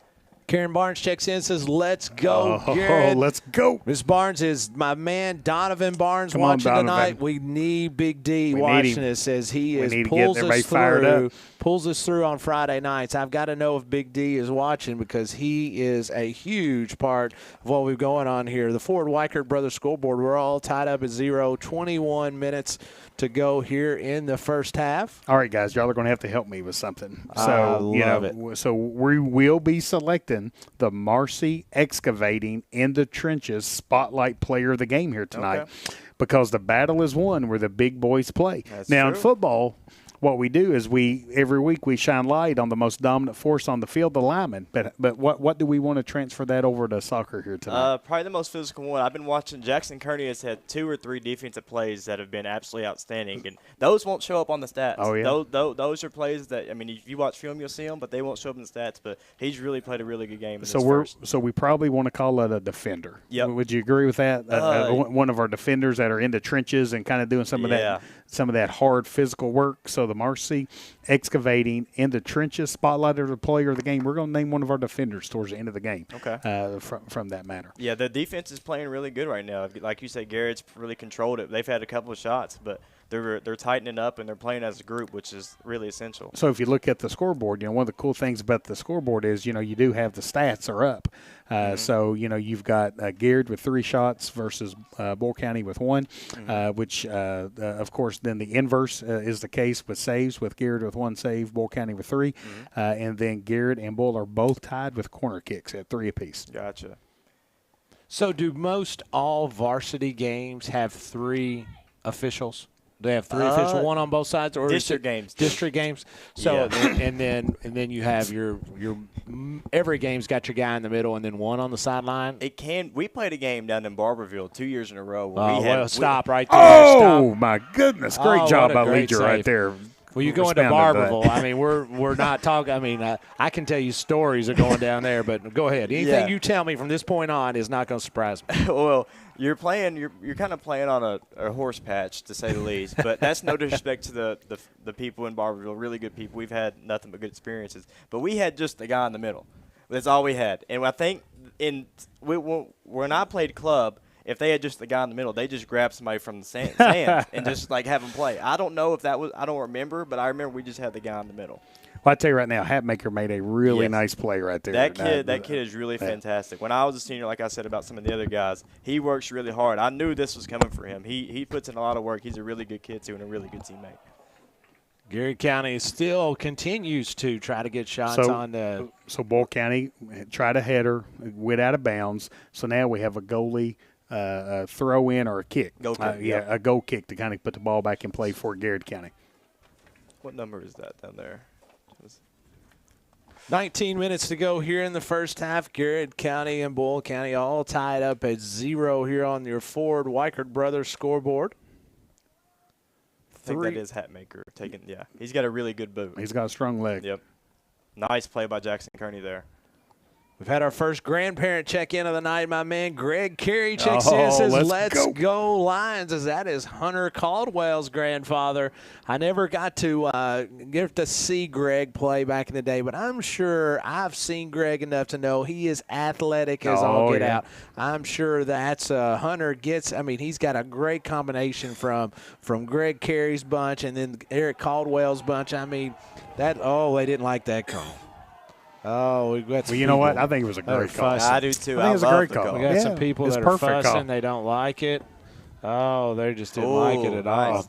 Karen Barnes checks in and says, let's go, Garrett. Let's go. Miss Barnes is my man, Donovan Barnes, Come on, watching Donovan. tonight. We need Big D We watching need him. this as he We is need to get everybody fired up. pulls us through on Friday nights. I've got to know if Big D is watching because he is a huge part of what we've going on here. The Ford Weichert Brothers scoreboard, we're all tied up at 0, 21 minutes to go here in the first half. All right, guys, y'all are going to have to help me with something. I So, love it. So we will be selecting the Marcy Excavating in the Trenches Spotlight Player of the Game here tonight because the battle is won where the big boys play. That's now, true. in football, what we do is every week we shine light on the most dominant force on the field, the lineman. But what do we want to transfer that over to soccer here tonight? Probably the most physical one. I've been watching. Jackson Kearney has had 2 or 3 defensive plays that have been absolutely outstanding, and those won't show up on the stats. Oh, yeah? Those are plays that, I mean, if you watch film, you'll see them, but they won't show up in the stats. But he's really played a really good game in this first. So we probably want to call it a defender. Yep. Would you agree with that? One of our defenders that are in the trenches and kind of doing some of that hard physical work. So the Marcy Excavating in the Trenches Spotlight of the Player of the Game. We're going to name one of our defenders towards the end of the game. Okay. From that matter. Yeah, the defense is playing really good right now. Like you said, Garrett's really controlled it. They've had a couple of shots, but they're tightening up and they're playing as a group, which is really essential. So if you look at the scoreboard, one of the cool things about the scoreboard is, you do have the stats are up. So, you've got Garrett with 3 shots versus Boyle County with 1, which, of course, then the inverse is the case with saves, with Garrett with 1 save, Boyle County with 3. And then Garrett and Boyle are both tied with corner kicks at 3 apiece. Gotcha. So do most all varsity games have 3 officials? They have 3 officials, one on both sides, or district games. District games. So and then you have your every game's got your guy in the middle, and then one on the sideline. We played a game down in Barberville 2 years in a row. Stop right there. Oh, my goodness. Great job by Legier right there. Well, you go into Barberville. I mean, we're not talking. I mean, I can tell you stories of going down there, but go ahead. Anything you tell me from this point on is not going to surprise me. Well, you're kind of playing on a horse patch, to say the least. But that's no disrespect to the people in Barberville. Really good people. We've had nothing but good experiences. But we had just the guy in the middle. That's all we had. And I think when I played club, if they had just the guy in the middle, they just grab somebody from the stands and just have them play. I don't know if that was – I don't remember, but I remember we just had the guy in the middle. Well, I tell you right now, Hatmaker made a really nice play right there. That kid is really fantastic. When I was a senior, like I said about some of the other guys, he works really hard. I knew this was coming for him. He puts in a lot of work. He's a really good kid, too, and a really good teammate. Garrett County still continues to try to get shots on the – So Boyle County tried a header, went out of bounds. So now we have a goalie – throw in or a kick. A goal kick to kind of put the ball back in play for Garrett County. What number is that down there? 19 minutes to go here in the first half. Garrett County and Boyle County all tied up at 0 here on your Ford Weichert Brothers scoreboard. I think that is Hatmaker. He's got a really good boot. He's got a strong leg. Yep. Nice play by Jackson Kearney there. We've had our first grandparent check-in of the night. My man Greg Carey checks in and says, let's go Lions, as that is Hunter Caldwell's grandfather. I never got to get to see Greg play back in the day, but I'm sure I've seen Greg enough to know he is athletic as all get out. I'm sure that's Hunter gets – I mean, he's got a great combination from Greg Carey's bunch and then Eric Caldwell's bunch. I mean, they didn't like that call. Oh, we got some you know what? I think it was a great call. I do too. I think it was a great call. We got some people that are fussing. They don't like it. Oh, they just didn't like it at all.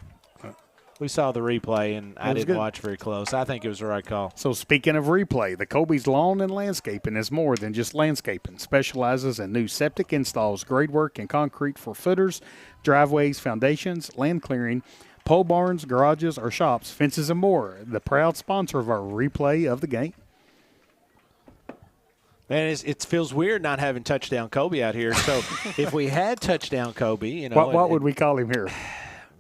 We saw the replay, and I didn't watch very close. I think it was the right call. So speaking of replay, the Colby's Lawn and Landscaping is more than just landscaping. Specializes in new septic installs, grade work, and concrete for footers, driveways, foundations, land clearing, pole barns, garages, or shops, fences, and more. The proud sponsor of our replay of the game. Man, it feels weird not having Touchdown Kobe out here. So if we had Touchdown Kobe, you know. What would we call him here?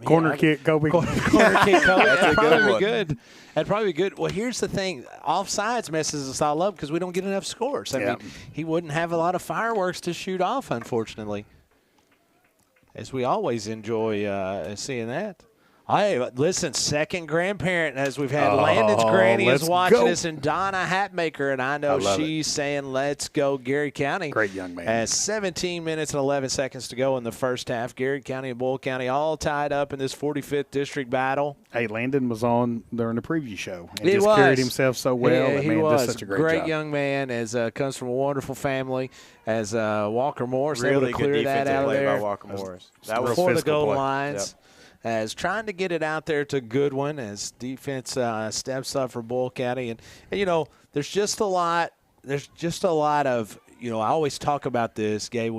Corner kick Kobe? Corner kick Kobe. That'd probably one. be good. That'd probably be good. Well, here's the thing. Offsides messes us all up because we don't get enough scores. I mean, he wouldn't have a lot of fireworks to shoot off, unfortunately, as we always enjoy seeing that. Hey, listen, second grandparent, as we've had Landon's granny is watching us, and Donna Hatmaker, and I know she's saying, let's go Garrett County. Great young man. As 17 minutes and 11 seconds to go in the first half. Garrett County and Boyle County all tied up in this 45th district battle. Hey, Landon was on during the preview show. And He just was. carried himself so well. Yeah, He was. did such a great job. Young man, as comes from a wonderful family, as Walker Morris able Really to good clear that defensive out of play there. by Walker Morris. That was before the physical goal play. lines. Yep. As trying to get it out there to Goodwin as defense steps up for Boyle County. And, you know, there's just a lot of, you know, I always talk about this, Gabe,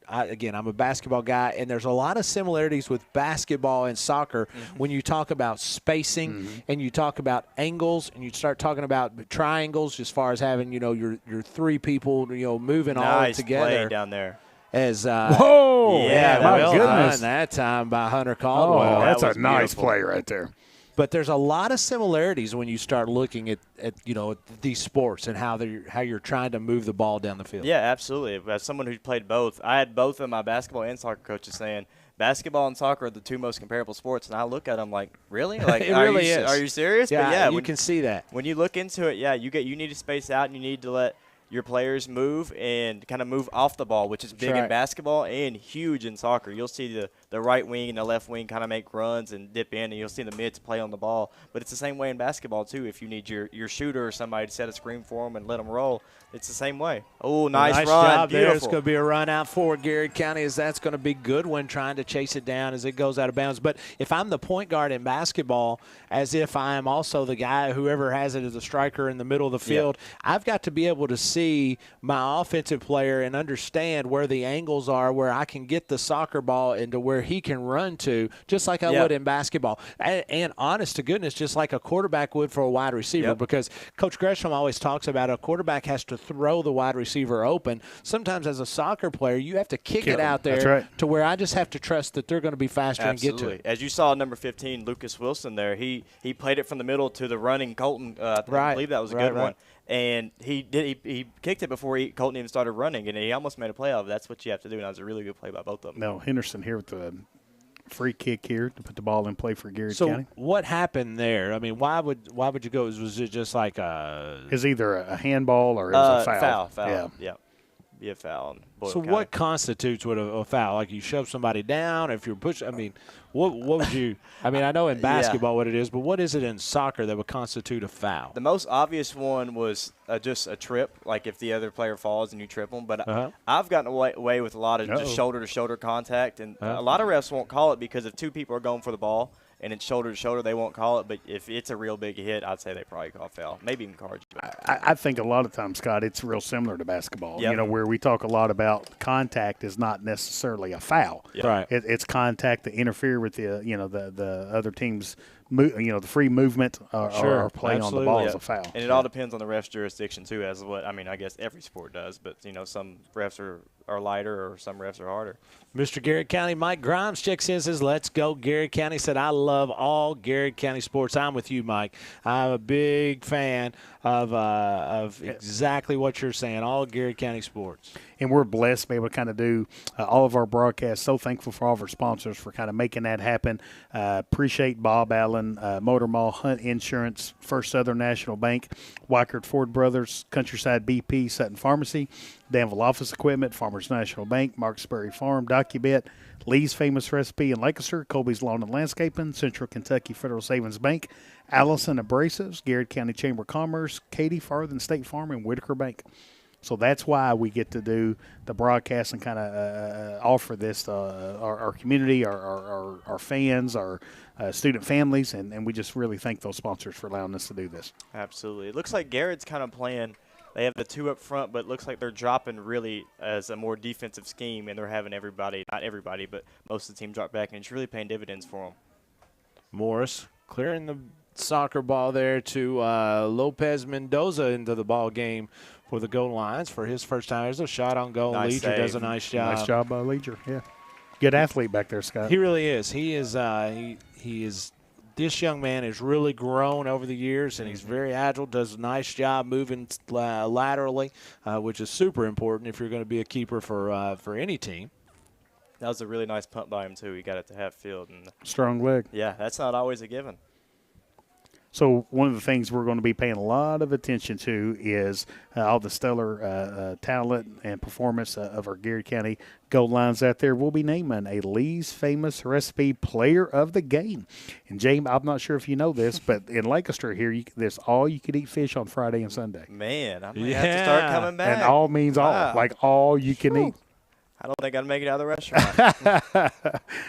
I'm a basketball guy, and there's a lot of similarities with basketball and soccer when you talk about spacing and you talk about angles and you start talking about triangles as far as having, you know, your three people, you know, moving all together. Nice play down there. As whoa, yeah, my well goodness, done that time by Hunter Caldwell. Oh, that's a nice beautiful play right there. But there's a lot of similarities when you start looking at you know, these sports and how you're trying to move the ball down the field. Yeah, absolutely. As someone who played both, I had both of my basketball and soccer coaches saying basketball and soccer are the two most comparable sports, and I look at them like, really? Like, it really is. Are you serious? Yeah, but yeah, you can see that. When you look into it, yeah, you need to space out and you need to let your players move and kind of move off the ball, which is big in basketball and huge in soccer. You'll see the right wing and the left wing kind of make runs and dip in, and you'll see the mids play on the ball. But it's the same way in basketball, too. If you need your shooter or somebody to set a screen for them and let them roll, it's the same way. Oh, nice run. Job Beautiful. there. It's going to be a run out for Garrett County, as that's going to be Goodwin trying to chase it down as it goes out of bounds. But if I'm the point guard in basketball, as if I am also the guy, whoever has it as a striker in the middle of the field, I've got to be able to see my offensive player and understand where the angles are, where I can get the soccer ball into where he can run to, just like I would in basketball. And honest to goodness, just like a quarterback would for a wide receiver, because Coach Gresham always talks about a quarterback has to throw the wide receiver open. Sometimes as a soccer player, you have to kick it out there to where I just have to trust that they're going to be faster and get to it. As you saw, number 15, Lucas Wilson there, he played it from the middle to the running Colton. I believe that was a good one. And he kicked it before Colton even started running, and he almost made a play of it. That's what you have to do, and that was a really good play by both of them. Now, Henderson here with the free kick here to put the ball in play for Garrett County. So what happened there? I mean, why would you go? Was it just like a – Is either a handball or it was a foul? Foul. Yeah. Be a foul. So what constitutes a foul? Like you shove somebody down, if you're pushing – I mean, what would you – I mean, I know in basketball what it is, but what is it in soccer that would constitute a foul? The most obvious one was just a trip, like if the other player falls and you trip them. But I've gotten away with a lot of just shoulder-to-shoulder contact, and a lot of refs won't call it because if two people are going for the ball – and it's shoulder to shoulder, they won't call it. But if it's a real big hit, I'd say they probably call foul. Maybe even cards. I think a lot of times, Scott, it's real similar to basketball. You know, where we talk a lot about contact is not necessarily a foul. Right. It's contact that interfere with the other team's the free movement or playing on the ball is a foul. And it all depends on the ref's jurisdiction too, I guess every sport does. But some refs are lighter or some refs are harder. Mr. Garrett County, Mike Grimes checks in, says, let's go. Garrett County said, I love all Garrett County sports. I'm with you, Mike. I'm a big fan of exactly what you're saying, all Garrett County sports. And we're blessed to be able to kind of do all of our broadcasts. So thankful for all of our sponsors for kind of making that happen. Appreciate Bob Allen, Motor Mall, Hunt Insurance, First Southern National Bank, Weichert Ford Brothers, Countryside BP, Sutton Pharmacy, Danville Office Equipment, Farmers National Bank, Marks Berry Farm, DocuBet, Lee's Famous Recipe in Lancaster, Colby's Lawn and Landscaping, Central Kentucky Federal Savings Bank, Allison Abrasives, Garrett County Chamber of Commerce, Katy Farthing State Farm, and Whitaker Bank. So that's why we get to do the broadcast and kind of offer this to our community, our fans, our student families, and we just really thank those sponsors for allowing us to do this. Absolutely. It looks like Garrett's kind of playing – they have the two up front, but it looks like they're dropping really as a more defensive scheme, and they're having everybody – not everybody, but most of the team drop back, and it's really paying dividends for them. Morris clearing the soccer ball there to Lopez Mendoza into the ball game for the goal lines for his first time. There's a shot on goal. Nice Leger save. does a nice job. Nice job by Leger, yeah. Good athlete back there, Scott. He really is. He is. He is. This young man has really grown over the years, and he's very agile. Does a nice job moving laterally, which is super important if you're going to be a keeper for any team. That was a really nice punt by him too. He got it to half field, and Strong leg. yeah, that's not always a given. So one of the things we're going to be paying a lot of attention to is all the stellar talent and performance of our Garrett County goal lines out there. We'll be naming a Lee's Famous Recipe Player of the Game. And, James, I'm not sure if you know this, but in Lancaster here, there's all-you-can-eat fish on Friday and Sunday. Man, I'm going to have to start coming back. And all means all, like all you can eat. I don't think I'd make it out of the restaurant.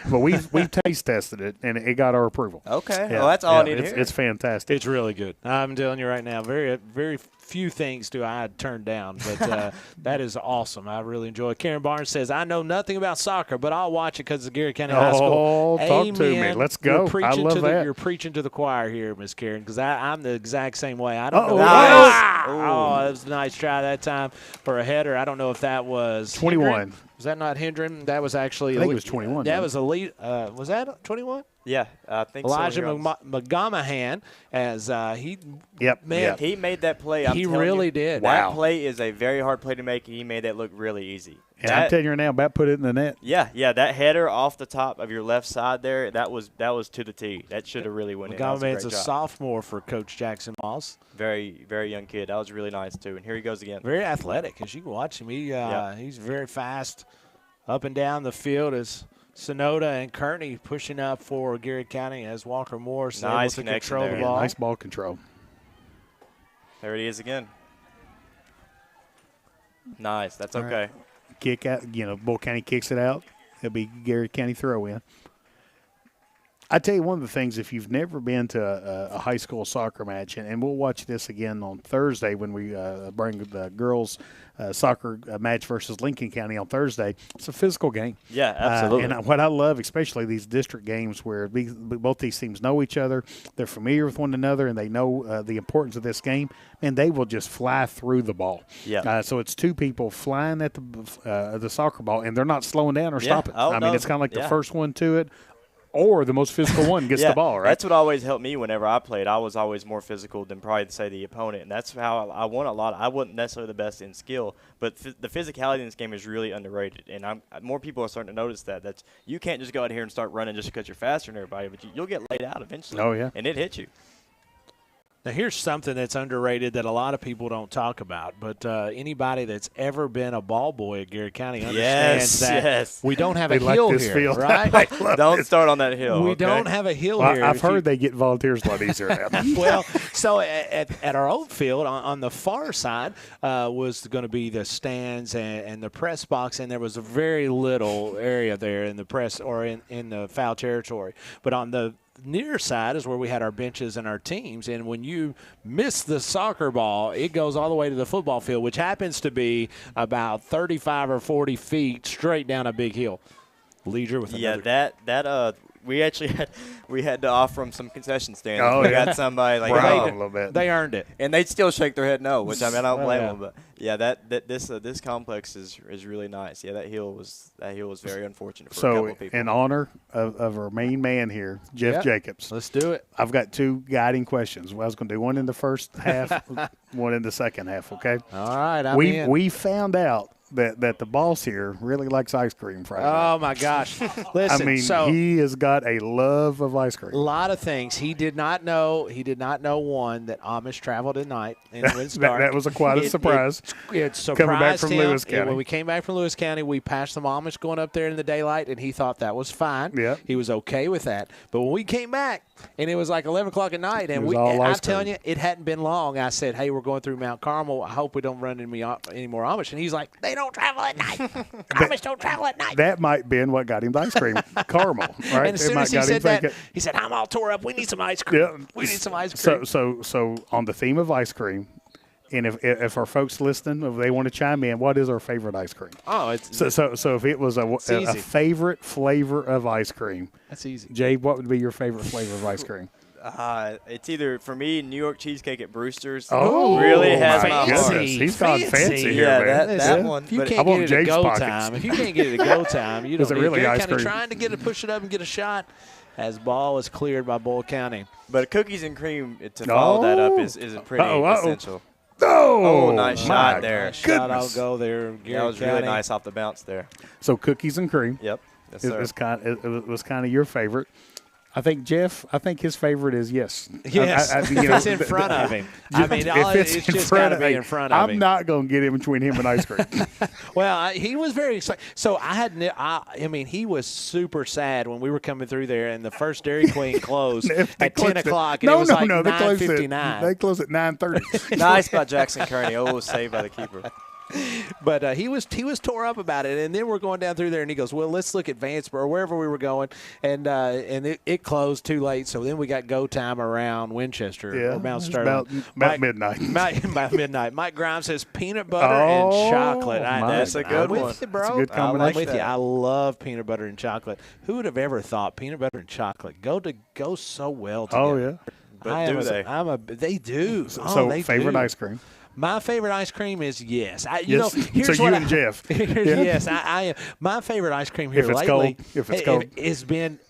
But we've taste tested it, and it got our approval. Okay. Well, that's all I need to hear. It's fantastic. It's really good. I'm telling you right now, very, very few things do I turn down, but that is awesome. I really enjoy it. Karen Barnes says, I know nothing about soccer, but I'll watch it because it's Garrett County High School. Talk to me. Let's go. I love that. You're preaching to the choir here, Miss Karen, because I'm the exact same way. I don't know. Nice. Oh, that was a nice try that time for a header. I don't know if that was 21. Hendren. Was that not Hendren? That was actually. I think it was 21. That was elite. Was that 21? Yeah, I think Elijah so. McGomahan, as he he made that play. He really did. That play is a very hard play to make, and he made that look really easy. And I'm telling you right now, about put it in the net. Yeah, that header off the top of your left side there, that was to the tee. That should have really went in. McGomahan's a sophomore for Coach Jackson Moss. Very, very young kid. That was really nice, too. And here he goes again. Very athletic, as you can watch him. He's very fast up and down the field as Sonoda and Kearney pushing up for Garrett County as Walker Morris able to control the ball. Nice ball control. There it is again. Nice. That's okay. Right. Kick out. Bull County kicks it out. It'll be Garrett County throw in. I tell you, one of the things, if you've never been to a high school soccer match, and we'll watch this again on Thursday when we bring the girls' soccer match versus Lincoln County on Thursday, it's a physical game. Yeah, absolutely. And what I love, especially these district games where both these teams know each other, they're familiar with one another, and they know the importance of this game, and they will just fly through the ball. Yeah. So it's two people flying at the soccer ball, and they're not slowing down or stopping. Oh, I mean, it's kind of like the first one to it, or the most physical one gets the ball, right? That's what always helped me whenever I played. I was always more physical than probably, say, the opponent, and that's how I won a lot. I wasn't necessarily the best in skill, but the physicality in this game is really underrated, and more people are starting to notice that. You can't just go out here and start running just because you're faster than everybody, but you'll get laid out eventually. Oh, yeah. And it hits you. Now, here's something that's underrated that a lot of people don't talk about, but anybody that's ever been a ball boy at Garrett County understands that we don't have a hill here, field. right? Don't start on that hill. We don't have a hill here. I've heard they get volunteers a lot easier now. Well, so at our old field, on the far side was going to be the stands and the press box, and there was a very little area there in the press or in the foul territory. But on the near side is where we had our benches and our teams, and when you miss the soccer ball, it goes all the way to the football field, which happens to be about 35 or 40 feet straight down a big hill. Leger with that we actually had to offer them some concession stands. Oh, we got somebody like a little bit. They earned it, and they'd still shake their head no, which I don't blame them. But yeah, this complex is really nice. Yeah, that hill was very unfortunate for a couple of people. In honor of our main man here, Jeff Jacobs, let's do it. I've got two guiding questions. I was going to do one in the first half, one in the second half. Okay. All right. We found out that the boss here really likes ice cream Friday night. Oh, my gosh. Listen, I mean, he has got a love of ice cream. A lot of things. He did not know, one, that Amish traveled at night and when it's dark. That was quite a surprise. It surprised coming back from him. Lewis County. When we came back from Lewis County, we passed some Amish going up there in the daylight, and he thought that was fine. Yeah. He was okay with that. But when we came back, and it was like 11 o'clock at night, and I'm telling you, it hadn't been long. I said, hey, we're going through Mount Carmel. I hope we don't run into any more Amish. And he's like, they don't travel at night. Amish don't travel at night. That might have been what got him the ice cream, caramel, right? And as soon as he said that, he said, I'm all tore up. We need some ice cream. Yeah. We need some ice cream. So on the theme of ice cream, And if our folks listening, if they want to chime in, what is our favorite ice cream? Oh, it's so if it was a favorite flavor of ice cream, that's easy. Jay, what would be your favorite flavor of ice cream? It's either, for me, New York cheesecake at Brewster's. Oh, really has my goodness. heart. He's gone fancy here, yeah, man. that one. If you But can't get it at go time, if you can't get it at go time, you don't need really Garrett ice County cream? trying to push it up and get a shot as ball is cleared by Bull County. But cookies and cream, to follow that up, is pretty essential. Oh, nice shot there. Nice shot, I'll go there. That was really nice off the bounce there. So cookies and cream. Yep. Yes, It sir. was kind of your favorite. I think Jeff. I think his favorite is yes. Yes, if it's in front of him. I mean, it's just got to be in front of him. I'm not going to get in between him and ice cream. Well, he was very excited. So I mean, he was super sad when we were coming through there, and the first Dairy Queen closed at 10 o'clock, and it was like 9:59. They closed at 9:30. Nice by Jackson Kearney. Oh, saved by the keeper. But he was tore up about it, and then we're going down through there, and he goes, "Well, let's look at Vanceboro or wherever we were going," and it closed too late. So then we got go time around Winchester or Mount Sterling. About midnight. About midnight. Mike Grimes says peanut butter and chocolate. That's a good I'm one. with you, bro. That's a good I'm combination. with you. I love peanut butter and chocolate. Who would have ever thought peanut butter and chocolate go so well together? Oh yeah. But do they? They do. So they favorite do. ice cream. My favorite ice cream is yes. Here's so you and Jeff. Yes, I am. My favorite ice cream here If it's lately cold. If it's cold.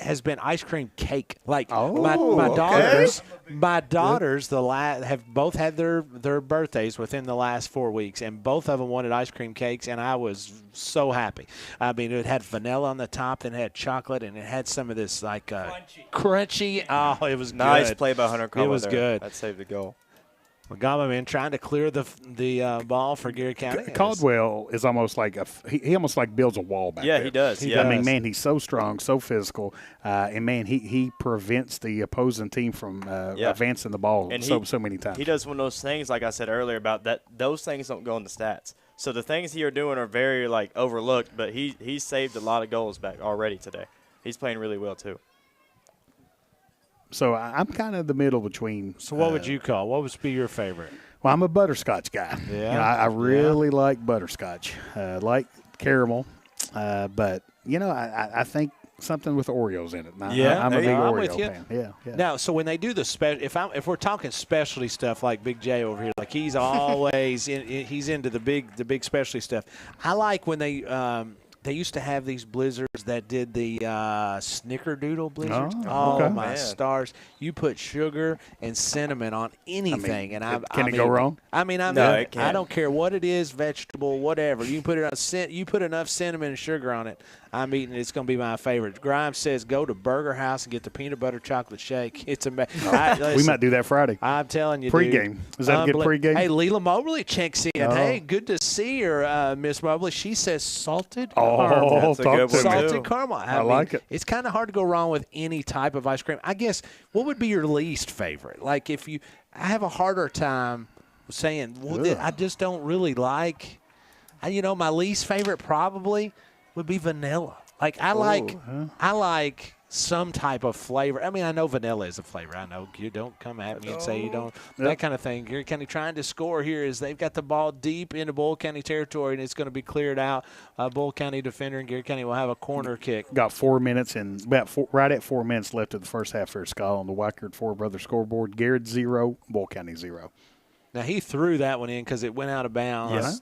has been ice cream cake. Like Oh, my okay. daughters have both had their birthdays within the last 4 weeks, and both of them wanted ice cream cakes, and I was so happy. I mean, it had vanilla on the top, and it had chocolate, and it had some of this like crunchy. Oh, it was Nice good. play by Hunter Caldwell. It was there. good. That saved the goal. Magama man trying to clear the ball for Gary County. Caldwell is almost like he almost like builds a wall back there. He does. I mean, man, he's so strong, so physical, and man, he prevents the opposing team from advancing the ball so many times. He does one of those things, like I said earlier, about that. Those things don't go in the stats. So the things he are doing are very overlooked, but he saved a lot of goals back already today. He's playing really well too. So I'm kind of the middle between. So what would you call? What would be your favorite? Well, I'm a butterscotch guy. Yeah. I really like butterscotch. Like caramel, but I think something with Oreos in it. I'm a big Oreo with you. fan. Yeah. Now, so when they do the if we're talking specialty stuff like Big J over here, like he's always he's into the big specialty stuff. I like when they used to have these blizzards that did the snickerdoodle blizzards. Oh, okay. My stars! You put sugar and cinnamon on anything, can it go wrong? I mean, it can't. I don't care what it is, vegetable, whatever. You put it on. You put enough cinnamon and sugar on it. I'm eating it. It's going to be my favorite. Grimes says go to Burger House and get the peanut butter chocolate shake. It's amazing. We might do that Friday. I'm telling you, Pre-game. Is that a good pre-game? Hey, Leela Mobley checks in. Oh. Hey, good to see her, Miss Mobley. She says salted Oh, caramel. That's a good one, Salted too. caramel. I like it. It's kind of hard to go wrong with any type of ice cream. I guess, what would be your least favorite? Like I have a harder time saying, I just don't really like, my least favorite probably would be vanilla. Like I like some type of flavor. I mean, I know vanilla is a flavor. I know you don't come at me and say you don't. That kind of thing. Gary County trying to score here is they've got the ball deep into Bull County territory, and it's going to be cleared out. Bull County defender, and Gary County will have a corner kick. Got 4 minutes and right at 4 minutes left of the first half for Scott on the Wackert Four Brothers scoreboard. Garrett 0, Bull County 0. Now he threw that one in because it went out of bounds. Yes.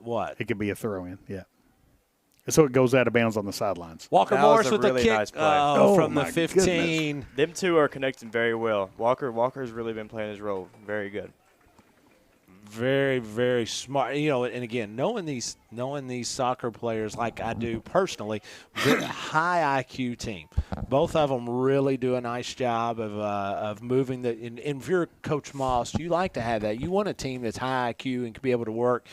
What? It could be a throw-in, yeah. So it goes out of bounds on the sidelines. Walker That Morris was a with really the kick nice play. from the my 15. goodness. Them two are connecting very well. Walker's really been playing his role very good. Very, very smart. And again, knowing these soccer players like I do personally, high IQ team. Both of them really do a nice job of moving the. And if you're Coach Moss, you like to have that. You want a team that's high IQ and can be able to work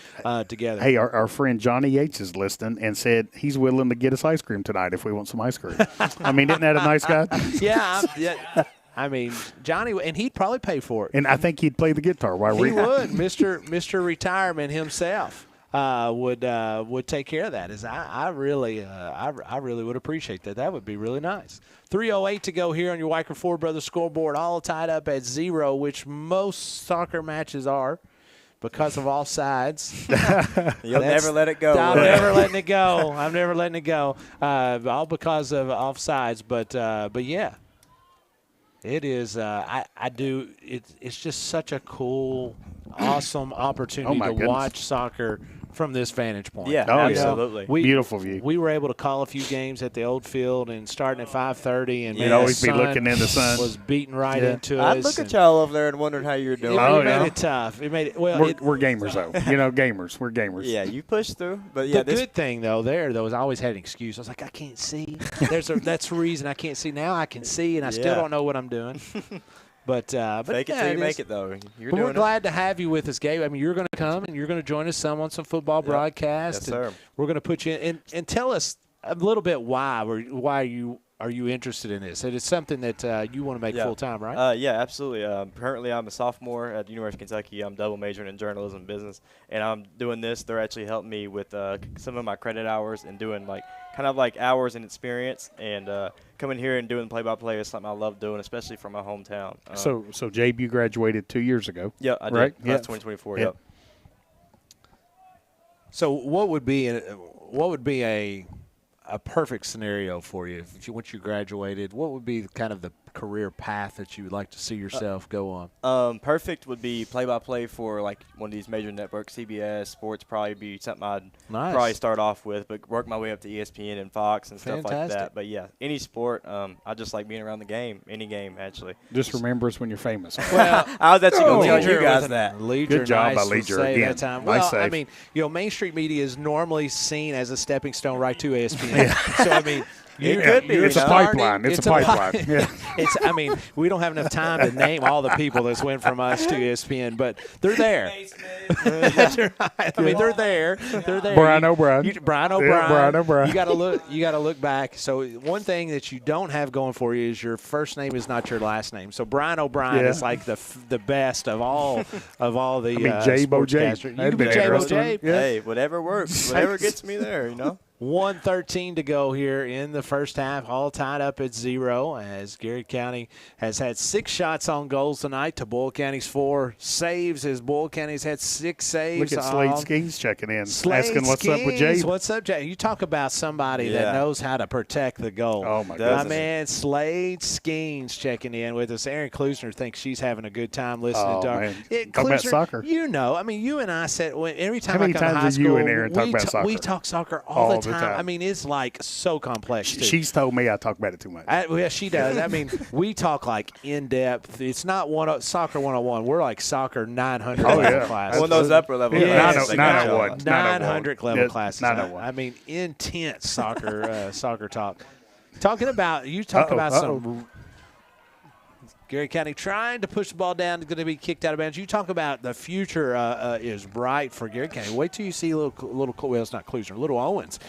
together. Hey, our friend Johnny Yates is listening and said he's willing to get us ice cream tonight if we want some ice cream. I mean, isn't that a nice guy? Yeah. I mean, Johnny, and he'd probably pay for it. And I think he'd play the guitar while he would. Mr. Retirement himself would take care of that. I really would appreciate that. That would be really nice. 3:08 to go here on your Wackert Four Brothers scoreboard, all tied up at 0, which most soccer matches are. because of offsides. You'll never let it go. I'm never letting it go. I'm never letting it go. All because of offsides. But yeah, it is. It's just such a cool, awesome opportunity to watch soccer from this vantage point. Yeah, absolutely. Beautiful view. We were able to call a few games at the old field and starting at 5:30, and you'd always be looking in the sun. Was beating right into us. I'd look at y'all over there and wondering how you're doing. It made it tough. It made it We're gamers though. Gamers. We're gamers. Yeah, you pushed through. But yeah, the good thing though is I always had an excuse. I was like, I can't see. That's the reason I can't see. Now I can see, and I still don't know what I'm doing. But fake it till you make it, though. We're glad to have you with us, Gabe. I mean, you're going to come and you're going to join us some on some football broadcast. Yes, sir. We're going to put you in and tell us a little bit why are you interested in this? It is something that you want to make full time, right? Yeah, absolutely. Currently, I'm a sophomore at the University of Kentucky. I'm double majoring in journalism and business, and I'm doing this. They're actually helping me with some of my credit hours and doing kind of like hours and experience, and coming here and doing play-by-play is something I love doing, especially from my hometown. So Jabe, you graduated 2 years ago. Yeah, I did. Right? That's 2024. Yep. So what would be a perfect scenario for you once you graduated? What would be kind of the career path that you would like to see yourself go on? Perfect would be play-by-play for like one of these major networks, CBS Sports. Probably be something I'd probably start off with, but work my way up to ESPN and Fox and stuff like that. But yeah, any sport. I just like being around the game, any game actually. Just remember us when you're famous. Well, I was actually going to tell you guys that. Leisure, good job nice by Leisure again. again. That time. Nice Well, save. I mean, Main Street Media is normally seen as a stepping stone right to ESPN. So I mean. It could be. It's a pipeline. It's a pipeline. Yeah. I mean, we don't have enough time to name all the people that's went from us to ESPN, but they're there. That's right. I mean, they're there. They're there. Brian O'Brien. Brian O'Brien. Yeah, Brian O'Brien. You got to look back. So one thing that you don't have going for you is your first name is not your last name. So Brian O'Brien is like the best of all the. Jabe sportscasters. You can be Jabe O'Jabe. Hey, whatever works. Whatever gets me there. 1:13 to go here in the first half, all tied up at 0 as Garrett County has had 6 shots on goals tonight to Boyle County's 4 saves as Boyle County's had 6 saves. Look at Slade Skeens checking in, asking what's up with Jabe. What's up, Jabe? You talk about somebody that knows how to protect the goal. Oh, my goodness. My man, Slade Skeens checking in with us. Aaron Klusner thinks she's having a good time listening to her. Talk about soccer. I mean, you and I said every time How many I come to high times do school, you and Aaron talk about soccer? We talk soccer all the time. I mean, it's like so complex. She's told me I talk about it too much. Yeah, she does. I mean, we talk like in depth. It's not soccer 101. We're like soccer 900 level classes. One of those upper level. Yes, 901. 900 level classes. 901. I mean, intense soccer talk. Talking about some. Garrett County trying to push the ball down, going to be kicked out of bounds. You talk about the future is bright for Garrett County. Wait till you see it's not Klusner, little Owens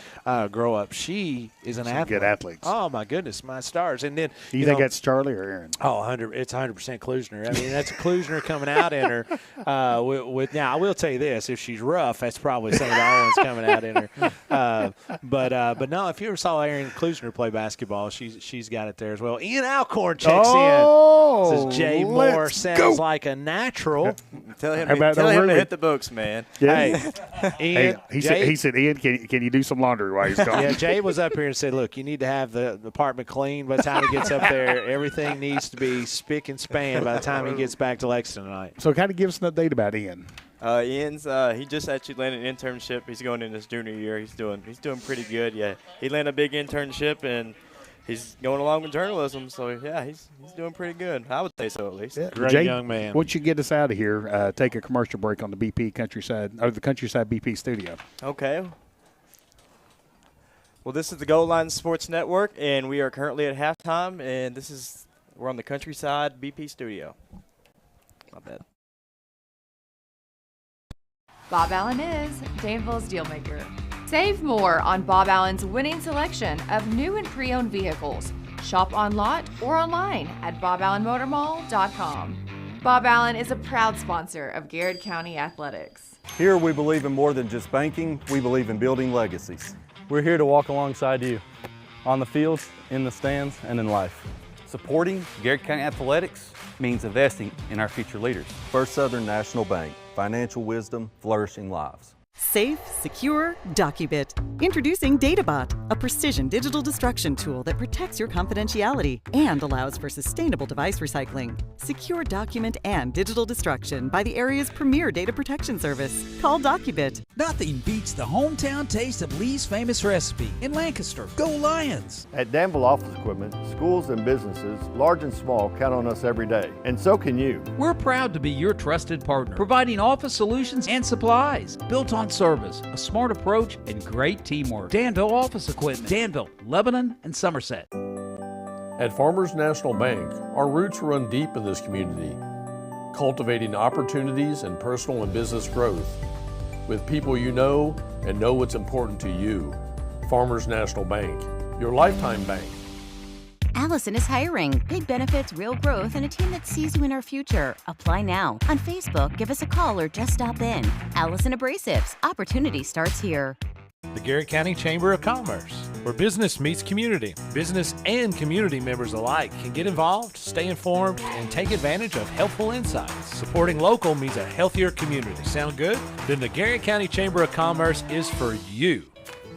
grow up. She is an athlete. Good athletes. Oh, my goodness, my stars. And then Do you think that's Charlie or Aaron? Oh, it's 100% Klusner. I mean, that's Klusner coming out in her. Now, I will tell you this: if she's rough, that's probably some of the Owens coming out in her. But no, if you ever saw Aaron Klusner play basketball, she's got it there as well. Ian Alcorn checks in. Says Jay Moore sounds like a natural. Tell him to hit the books, man. Yeah. Hey, Ian. He said, Ian, can you do some laundry while he's gone? Yeah, Jay was up here and said, look, you need to have the apartment clean by the time he gets up there. Everything needs to be spick and span by the time he gets back to Lexington tonight. So kind of give us an update about Ian. Ian's he just actually landed an internship. He's going in his junior year. He's doing pretty good. Yeah, he landed a big internship and he's going along with journalism. So yeah, he's doing pretty good. I would say so at least. Yeah. Great Jay, young man. Why don't you get us out of here? Take a commercial break on the BP Countryside or the Countryside BP studio. Okay. Well, this is the Goal Line Sports Network, and we are currently at halftime, and we're on the Countryside BP studio. My bad. Bob Allen is Danville's Dealmaker. Save more on Bob Allen's winning selection of new and pre-owned vehicles. Shop on lot or online at boballenmotormall.com. Bob Allen is a proud sponsor of Garrett County Athletics. Here we believe in more than just banking, we believe in building legacies. We're here to walk alongside you on the fields, in the stands, and in life. Supporting Garrett County Athletics means investing in our future leaders. First Southern National Bank, financial wisdom, flourishing lives. Safe, secure, DocuBit. Introducing DataBot, a precision digital destruction tool that protects your confidentiality and allows for sustainable device recycling. Secure document and digital destruction by the area's premier data protection service. Call DocuBit. Nothing beats the hometown taste of Lee's famous recipe in Lancaster. Go Lions! At Danville Office Equipment, schools and businesses, large and small, count on us every day. And so can you. We're proud to be your trusted partner, providing office solutions and supplies built on service, a smart approach, and great teamwork. Danville Office Equipment, Danville, Lebanon, and Somerset. At Farmers National Bank, our roots run deep in this community, cultivating opportunities and personal and business growth with people you know and know what's important to you. Farmers National Bank, your lifetime bank. Allison is hiring. Big benefits, real growth, and a team that sees you in our future. Apply now. On Facebook, give us a call or just stop in. Allison Abrasives. Opportunity starts here. The Garrett County Chamber of Commerce, where business meets community. Business and community members alike can get involved, stay informed, and take advantage of helpful insights. Supporting local means a healthier community. Sound good? Then the Garrett County Chamber of Commerce is for you.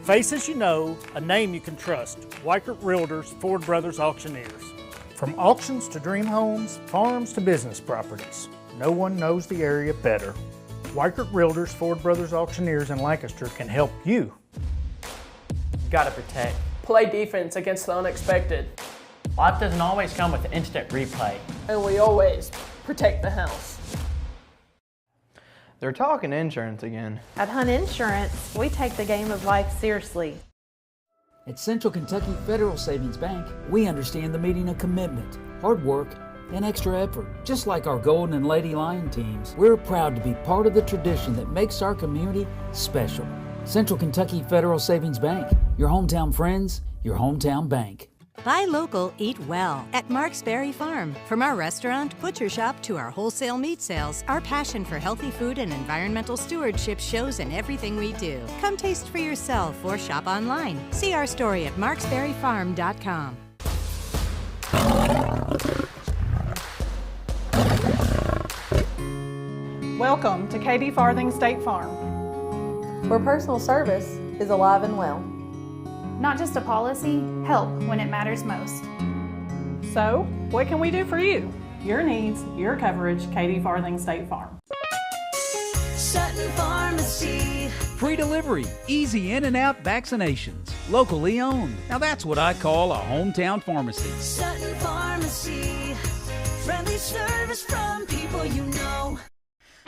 Faces you know, a name you can trust. Weichert Realtors, Ford Brothers Auctioneers. From auctions to dream homes, farms to business properties, no one knows the area better. Weichert Realtors, Ford Brothers Auctioneers in Lancaster can help you. Gotta protect. Play defense against the unexpected. Life doesn't always come with instant replay. And we always protect the house. They're talking insurance again. At Hunt Insurance, we take the game of life seriously. At Central Kentucky Federal Savings Bank, we understand the meaning of commitment, hard work, and extra effort. Just like our Golden and Lady Lion teams, we're proud to be part of the tradition that makes our community special. Central Kentucky Federal Savings Bank, your hometown friends, your hometown bank. Buy local, eat well at Mark's Berry Farm. From our restaurant, butcher shop to our wholesale meat sales, our passion for healthy food and environmental stewardship shows in everything we do. Come taste for yourself or shop online. See our story at marksberryfarm.com. Welcome to Katie Farthing State Farm, where personal service is alive and well. Not just a policy, help when it matters most. So, what can we do for you? Your needs, your coverage, Katie Farthing State Farm. Sutton Pharmacy. Free delivery, easy in and out vaccinations, locally owned. Now that's what I call a hometown pharmacy. Sutton Pharmacy. Friendly service from people you know.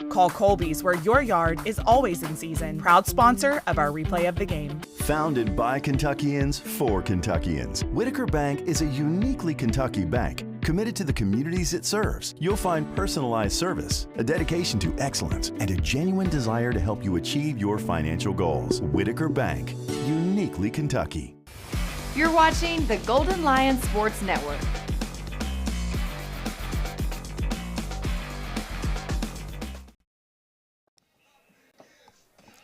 Call Colby's, where your yard is always in season. Proud sponsor of our replay of the game. Founded by Kentuckians for Kentuckians, Whitaker Bank is a uniquely Kentucky bank committed to the communities it serves. You'll find personalized service, a dedication to excellence, and a genuine desire to help you achieve your financial goals. Whitaker Bank, uniquely Kentucky. You're watching the Golden Lion Sports Network.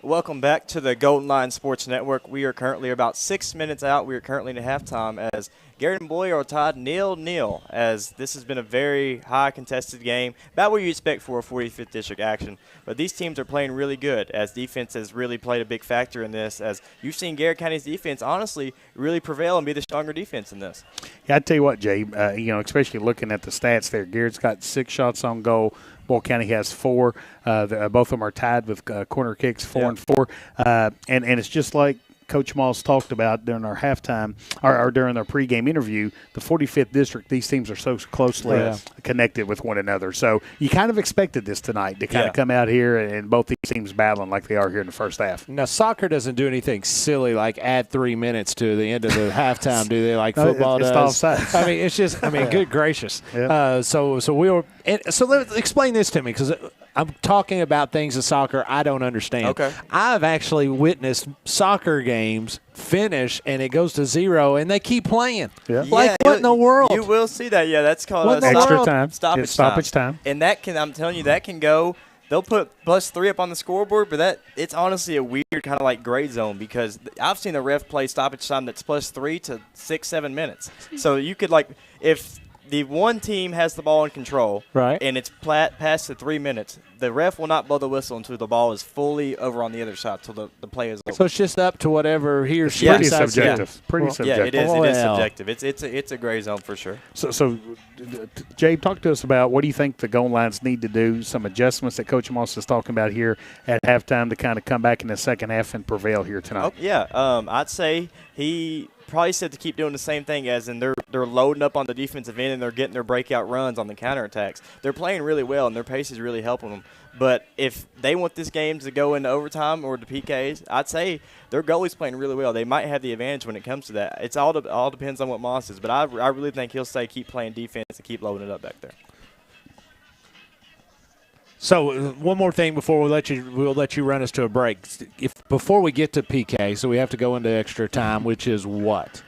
Welcome back to the Golden Lion Sports Network. We are currently about 6 minutes out. We are currently in halftime as Garrett and Boy are tied 0-0, as this has been a very high contested game, about what you expect for a 45th District action. But these teams are playing really good, as defense has really played a big factor in this, as you've seen Garrett County's defense honestly really prevail and be the stronger defense in this. Yeah, I tell you what, Jay, especially looking at the stats there, Garrett's got 6 shots on goal. Boyle County has 4. Both of them are tied with corner kicks, 4 and 4. And it's just like Coach Moss talked about during our halftime or during our pregame interview, the 45th District, these teams are so closely connected with one another. So you kind of expected this tonight to kind of come out here and both these teams battling like they are here in the first half. Now, soccer doesn't do anything silly like add 3 minutes to the end of the halftime, do they? Like football does. Offside. I mean, it's just, good gracious. Yeah. So let's explain this to me, because I'm talking about things in soccer I don't understand. Okay. I've actually witnessed soccer games finish and it goes to 0 and they keep playing. Yeah. Like, what in the world? You will see that. Yeah, that's called extra time. Stoppage time. And that can, I'm telling you, that can go. They'll put +3 up on the scoreboard, but it's honestly a weird kind of like gray zone, because I've seen the ref play stoppage time that's +3 to 6-7 minutes. So you could, like, if the one team has the ball in control, right, and it's past the 3 minutes, the ref will not blow the whistle until the ball is fully over on the other side, until the play is over. So it's just up to whatever he or she pretty decides. subjective. Pretty subjective. Yeah, it is subjective. It's a gray zone for sure. So, Jabe, talk to us about what do you think the goal lines need to do, some adjustments that Coach Moss is talking about here at halftime to kind of come back in the second half and prevail here tonight. Oh, yeah, I'd say he probably said to keep doing the same thing, as in they're loading up on the defensive end and they're getting their breakout runs on the counterattacks. They're playing really well, and their pace is really helping them. But if they want this game to go into overtime or the PKs, I'd say their goalie's playing really well. They might have the advantage when it comes to that. It's all depends on what Moss is. But I really think he'll say keep playing defense and keep loading it up back there. So one more thing before we'll let you run us to a break. Before we get to PK, so we have to go into extra time, which is what?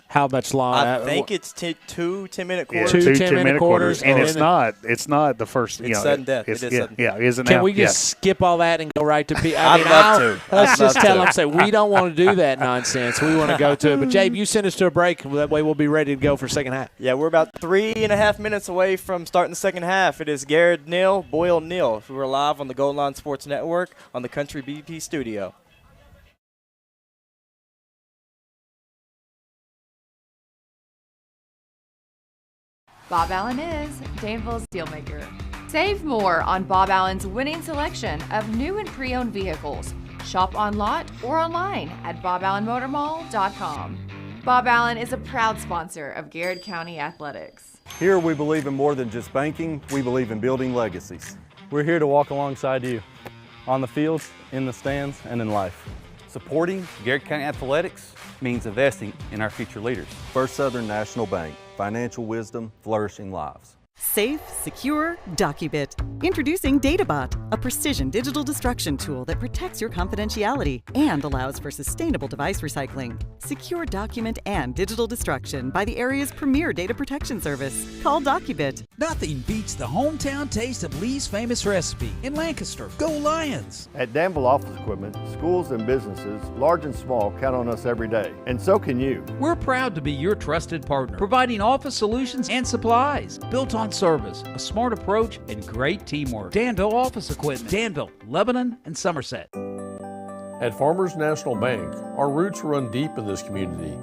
How much long? I think it's 2 10-minute quarters. Two 10-minute quarters, and it's not the first. It's sudden death. It is sudden. Yeah, isn't Can we just skip all that and go right to PK? I'd love to. Let's just tell them, say we don't want to do that nonsense. We want to go to it. But Jabe, you send us to a break. That way we'll be ready to go for second half. Yeah, we're about 3.5 minutes away from starting the second half. It is Garrett 0, Boyle 0. We're live on the Gold Line Sports Network on the Country BP studio. Bob Allen is Danville's Dealmaker. Save more on Bob Allen's winning selection of new and pre-owned vehicles. Shop on lot or online at boballenmotormall.com. Bob Allen is a proud sponsor of Garrett County Athletics. Here we believe in more than just banking, we believe in building legacies. We're here to walk alongside you, on the fields, in the stands, and in life. Supporting Garrett County Athletics means investing in our future leaders. First Southern National Bank, financial wisdom, flourishing lives. Safe, secure, DocuBit. Introducing DataBot, a precision digital destruction tool that protects your confidentiality and allows for sustainable device recycling. Secure document and digital destruction by the area's premier data protection service. Call DocuBit. Nothing beats the hometown taste of Lee's famous recipe in Lancaster. Go Lions! At Danville Office Equipment, schools and businesses, large and small, count on us every day. And so can you. We're proud to be your trusted partner, providing office solutions and supplies built on service, a smart approach, and great teamwork. Danville Office Equipment, Danville, Lebanon, and Somerset. At Farmers National Bank, our roots run deep in this community,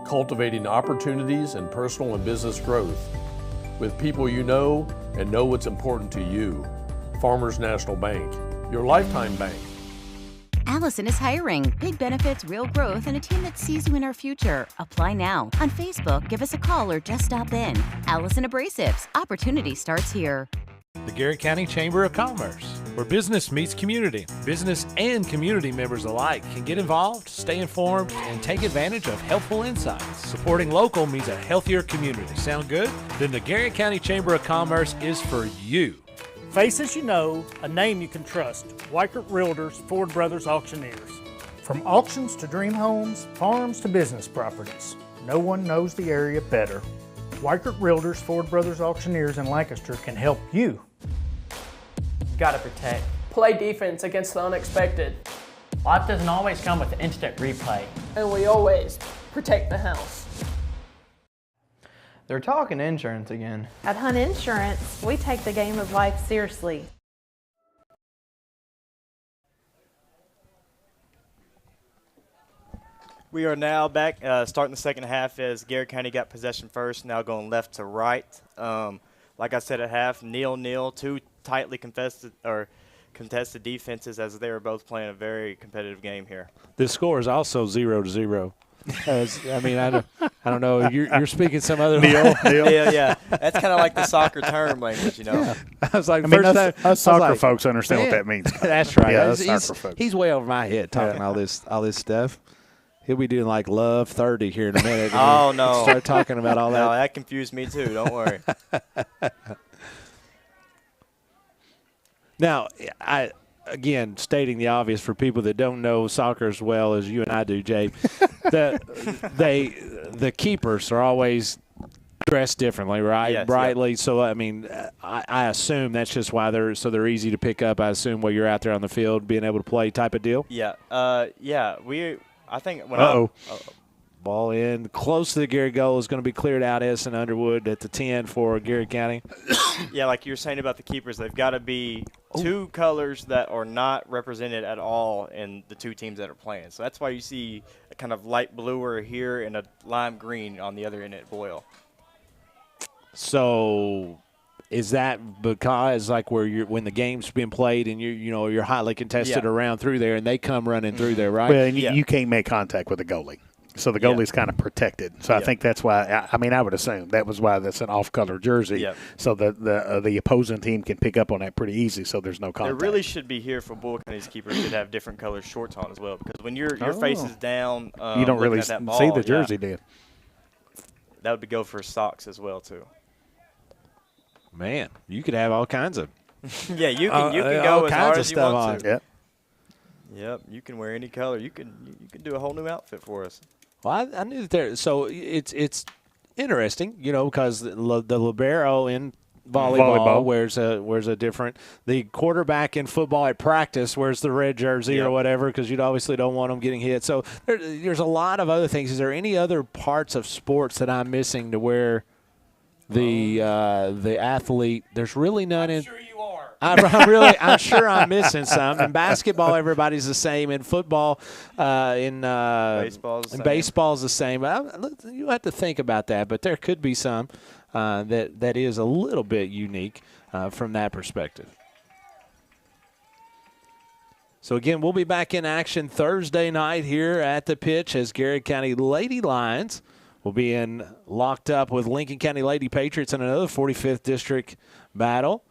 cultivating opportunities and personal and business growth with people you know and know what's important to you. Farmers National Bank, your lifetime bank. Allison is hiring. Big benefits, real growth, and a team that sees you in our future. Apply now. On Facebook, give us a call or just stop in. Allison Abrasives. Opportunity starts here. The Garrett County Chamber of Commerce, where business meets community. Business and community members alike can get involved, stay informed, and take advantage of helpful insights. Supporting local means a healthier community. Sound good? Then the Garrett County Chamber of Commerce is for you. Faces you know, a name you can trust. Weichert Realtors, Ford Brothers Auctioneers. From auctions to dream homes, farms to business properties, no one knows the area better. Weichert Realtors, Ford Brothers Auctioneers in Lancaster can help you. Gotta protect. Play defense against the unexpected. Life doesn't always come with instant replay. And we always protect the house. They're talking insurance again. At Hunt Insurance, we take the game of life seriously. We are now back starting the second half as Garrett County got possession first, now going left to right. Like I said at half, 0-0, two tightly contested defenses as they were both playing a very competitive game here. This score is also 0-0. I don't know. You're speaking some other Neil. Yeah. That's kind of like the soccer term language, you know. Yeah. I was like, us soccer folks understand what that means. That's right. Yeah, he's way over my head talking all this stuff. He'll be doing like Love 30 here in a minute. Oh no! Start talking about all that. No, that confused me too. Don't worry. Now, again, stating the obvious for people that don't know soccer as well as you and I do, Jay, the keepers are always dressed differently, right? Yes, brightly. Yep. So, I mean, I assume that's just why they're easy to pick up. I assume while you're out there on the field, being able to play type of deal. Yeah. I think when Ball in close to the Gary goal is going to be cleared out. Edison Underwood at the 10 for Gary County. Yeah, like you were saying about the keepers, they've got to be two colors that are not represented at all in the two teams that are playing. So that's why you see a kind of light bluer here and a lime green on the other end at Boyle. So is that because like when the game's being played and you're highly contested around through there and they come running through there, right? Well, and you can't make contact with the goalie. So the goalie's kind of protected. So I think that's why. I would assume that was why that's an off-color jersey. Yep. So the opposing team can pick up on that pretty easy. So there's no contact. There really should be here for Bull County's keepers should have different color shorts on as well, because when your face is down, you don't really at that ball, see the jersey, do you? That would go for socks as well too. Man, you could have all kinds of. Yeah, you can go as hard as you want to. Yep. Yep, you can wear any color. You can do a whole new outfit for us. Well, I knew that there. So it's interesting, because the libero in volleyball wears a different. The quarterback in football at practice wears the red jersey or whatever, because you obviously don't want them getting hit. So there's a lot of other things. Is there any other parts of sports that I'm missing to where the athlete? There's really none in. Sure you are. I'm sure I'm missing some. In basketball, everybody's the same. In football, baseball's the same. You have to think about that, but there could be some that is a little bit unique from that perspective. So, again, we'll be back in action Thursday night here at the pitch as Garrett County Lady Lions will be locked up with Lincoln County Lady Patriots in another 45th District battle.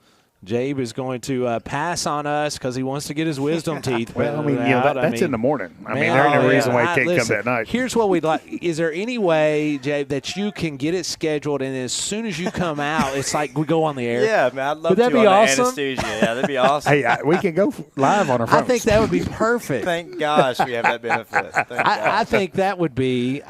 Jabe is going to pass on us because he wants to get his wisdom teeth. Well, that's in the morning. There's no reason why he can't come that night. Here's what we'd like. Is there any way, Jabe, that you can get it scheduled, and as soon as you come out, it's like we go on the air? Yeah, man, I'd love Would that to be on awesome? anesthesia. Yeah, that'd be awesome. Hey, we can go live on our phones. I think that would be perfect. Thank gosh we have that benefit. I think that would be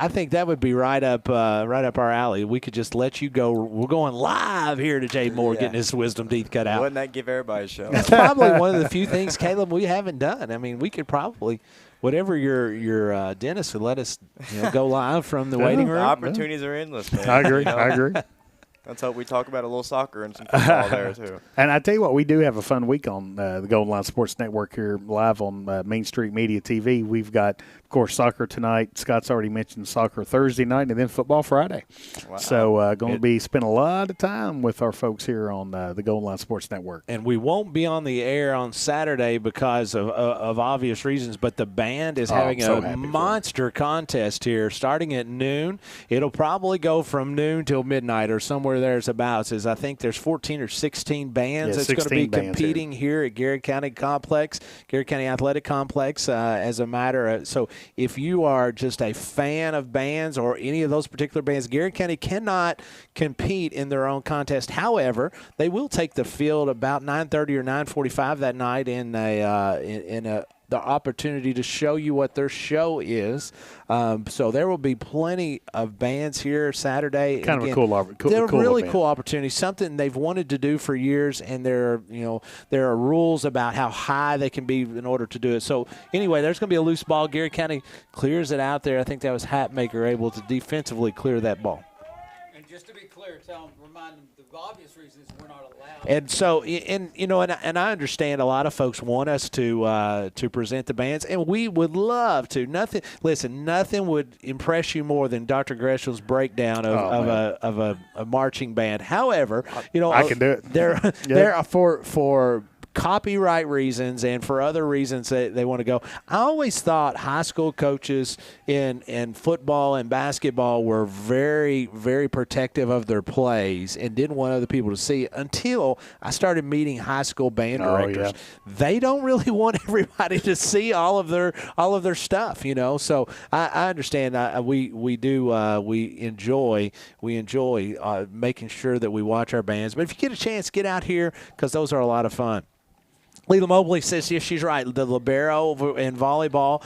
right up our alley. We could just let you go. We're going live here to Jabe Moore getting his wisdom teeth cut out. Wouldn't that give everybody a show? That's probably one of the few things, Caleb, we haven't done. I mean, we could probably, whatever your dentist would let us go live from the waiting room. The opportunities are endless, man. I agree. Let's hope we talk about a little soccer and some football there, too. And I tell you what, we do have a fun week on the Golden Line Sports Network here live on Main Street Media TV. We've got, of course, soccer tonight. Scott's already mentioned soccer Thursday night and then football Friday. Wow. So going to be spend a lot of time with our folks here on the Golden Line Sports Network. And we won't be on the air on Saturday because of obvious reasons, but the band is having a monster contest here starting at noon. It'll probably go from noon till midnight or somewhere there's about. I think there's 14 or 16 bands that's going to be competing here at Garrett County Athletic Complex as a matter of. So if you are just a fan of bands or any of those particular bands, Garrett County cannot compete in their own contest. However, they will take the field about 9:30 or 9:45 that night in the opportunity to show you what their show is. So there will be plenty of bands here Saturday. Kind of a cool they're really event. cool opportunity, something they've wanted to do for years, and there are rules about how high they can be in order to do it. So anyway, there's going to be a loose ball. Garrett County clears it out there. I think that was Hatmaker able to defensively clear that ball. And just to be clear, remind them the obvious reasons we're not allowed. And so, and I understand a lot of folks want us to present the bands, and we would love to. Nothing would impress you more than Dr. Gresham's breakdown of a marching band. However, I can do it. There are for copyright reasons and for other reasons that they want to go. I always thought high school coaches in football and basketball were very, very protective of their plays and didn't want other people to see it until I started meeting high school band directors. They don't really want everybody to see all of their stuff, So I understand. We enjoy making sure that we watch our bands. But if you get a chance, get out here because those are a lot of fun. Leela Mobley says, yes, she's right. The libero in volleyball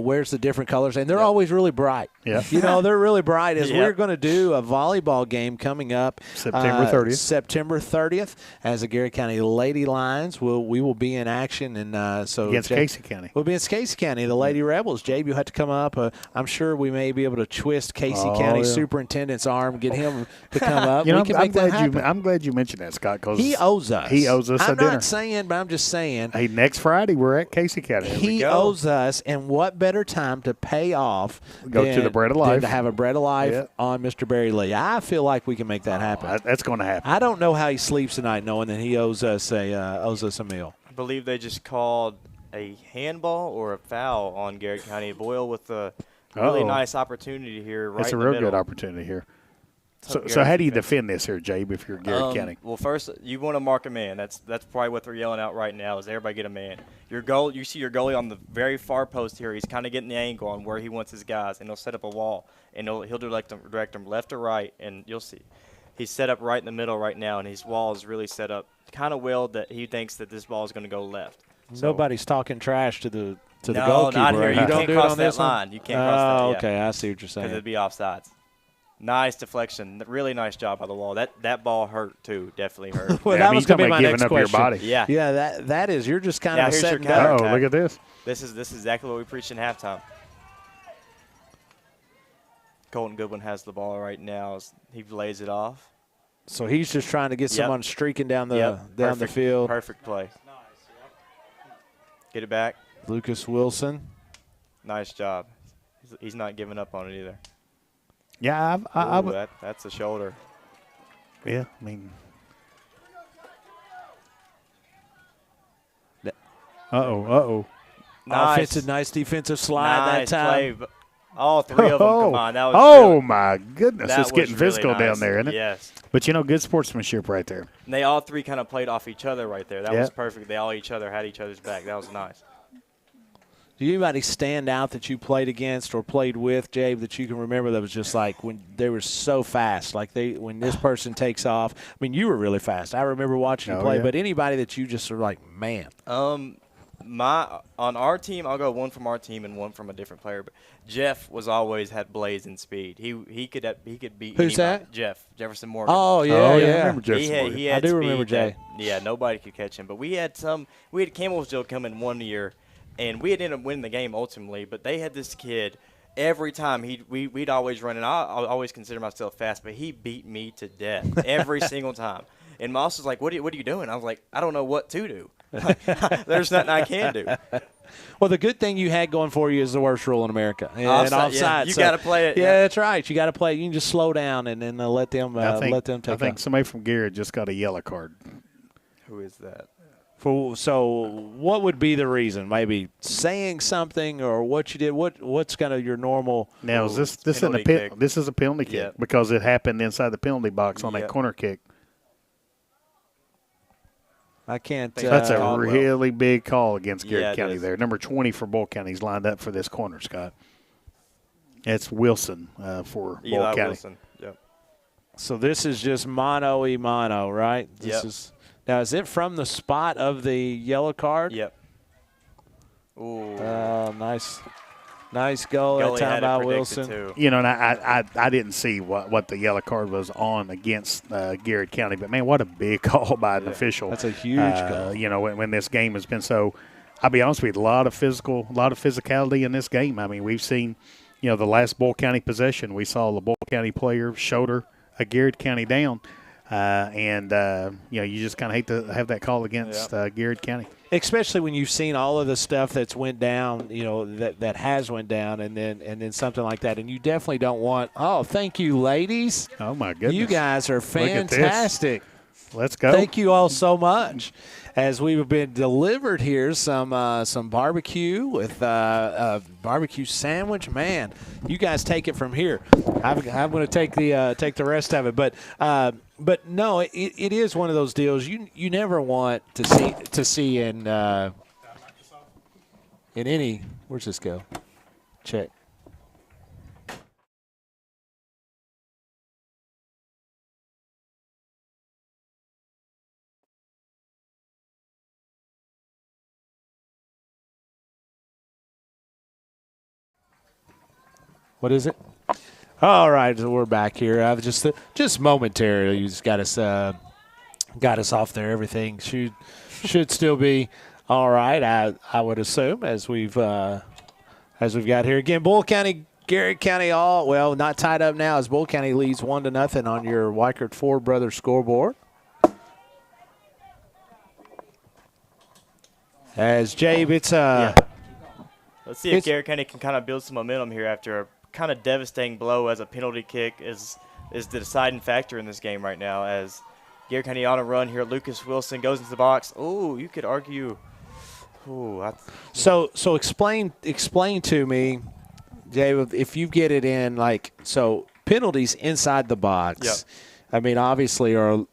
wears the different colors, and they're always really bright. Yeah. You know, they're really bright. As Yep. we're going to do a volleyball game coming up September 30th. September 30th, as the Garrett County Lady Lions. We will be in action. And so Against Casey County. We'll be against Casey County, the Lady Rebels. Jabe, you'll have to come up. I'm sure we may be able to twist Casey County Superintendent's arm, get him to come up. You know, we can make that happen. I'm glad you mentioned that, Scott, because He owes us. He owes us a dinner. I'm not saying, but I'm just saying. Hey, next Friday we're at Casey County. He owes us, and what better time to pay off Go to the Bread of Life. than to have a Bread of Life on Mr. Barry Lee. I feel like we can make that happen. That's going to happen. I don't know how he sleeps tonight knowing that he owes us a meal. I believe they just called a handball or a foul on Garrett County. Boyle with a really nice opportunity here right It's a in the real middle. good opportunity here. So Garrett how do you defend this here, Jabe, if you're Garrett County? Well, first, you want to mark a man. That's probably what they're yelling out right now is everybody get a man. You see your goalie on the very far post here. He's kind of getting the angle on where he wants his guys, and he'll set up a wall, and he'll direct them left or right, and you'll see. He's set up right in the middle right now, and his wall is really set up kind of well that he thinks that this ball is going to go left. Nobody's talking trash to the No, goalkeeper. not here. Right? You don't can't do cross it on that this one? line. You can't cross that. Yeah. Okay, I see what you're saying. Because it'd be offsides. Nice deflection. Really nice job by the wall. That ball hurt, too. Definitely hurt. Well, that was going to be my next question. Your body. Yeah. Yeah, that is. You're just kind of here's your setting counter up. attack. Look at this. This is exactly what we preached in halftime. Colton Goodwin has the ball right now. He lays it off. So he's just trying to get someone streaking down the Perfect, field. Perfect play. Get it back. Lucas Wilson. Nice job. He's not giving up on it either. Yeah, that's a shoulder. Yeah, I mean. Nice defensive slide that time. Play. All three of them, come on. That was really, my goodness. that It's getting was really physical nice. down there, isn't it? Yes. But, good sportsmanship right there. And they all three kind of played off each other right there. That Yeah. was perfect. They all had each other's back. That was nice. Do anybody stand out that you played against or played with, Jabe, that you can remember that was just like when they were so fast, like when this person takes off? I mean, you were really fast. I remember watching you play, but anybody that you just are like, man. On our team, I'll go one from our team and one from a different player. But Jeff always had blazing speed. He could beat. Who's anybody. that? Jeff Jefferson Morgan. Oh yeah. I remember Jeff. He had I do speed remember Jay. Nobody could catch him. But we had Campbellsville come in one year, and we had ended up winning the game ultimately. But they had this kid. Every time we'd always run, and I always consider myself fast, but he beat me to death every single time. And Moss was like, "What are you doing?" I was like, "I don't know what to do. There's nothing I can do." Well, the good thing you had going for you is the worst rule in America. And Offside, offside. you got to play it. Yeah, that's right. You got to play it. You can just slow down and then let them take I think somebody from Garrett just got a yellow card. Who is that? So what would be the reason? Maybe saying something or what you did? What's kind of your normal? Now, is this This is a penalty kick Yeah. because it happened inside the penalty box on that corner kick. I can't. That's a really big call against Garrett Yeah, it County is. there. Number 20 for Bull County's lined up for this corner, Scott. It's Wilson for Bull Eli County. Wilson. Yep. So this is just mano-a-mano, right? Yep. Now, is it from the spot of the yellow card? Yep. Ooh. Nice goal that time by Wilson. Too. And I didn't see what the yellow card was on against Garrett County, but man, what a big call by an official. That's a huge goal. When this game has been so, I'll be honest with you, a lot of physicality in this game. I mean, we've seen, the last Bull County possession, we saw the Bull County player shoulder a Garrett County down, you just kind of hate to have that call against Garrett County. Especially when you've seen all of the stuff that's went down, that has went down, and then something like that, and you definitely don't want. Oh, thank you, ladies! Oh my goodness, you guys are fantastic. Let's go. Thank you all so much. As we've been delivered here, some barbecue with barbecue sandwich. Man, you guys take it from here. I'm going to take the rest of it, but no, it is one of those deals you never want to see in any. Where's this go? Check. What is it? All right, so we're back here. I've just momentarily, you just got us off there. Everything should still be all right. I would assume as we've got here again. Bull County, Garrett County, not tied up now as Bull County leads 1-0 on your Weichert Ford Brothers scoreboard. As Jabe, it's Let's see if Garrett County can kind of build some momentum here after a kind of devastating blow, as a penalty kick is the deciding factor in this game right now. As Garrett County on a run here, Lucas Wilson goes into the box. Oh, you could argue. So explain to me, Jabe, if you get it in penalties inside the box. Yep. I mean, obviously are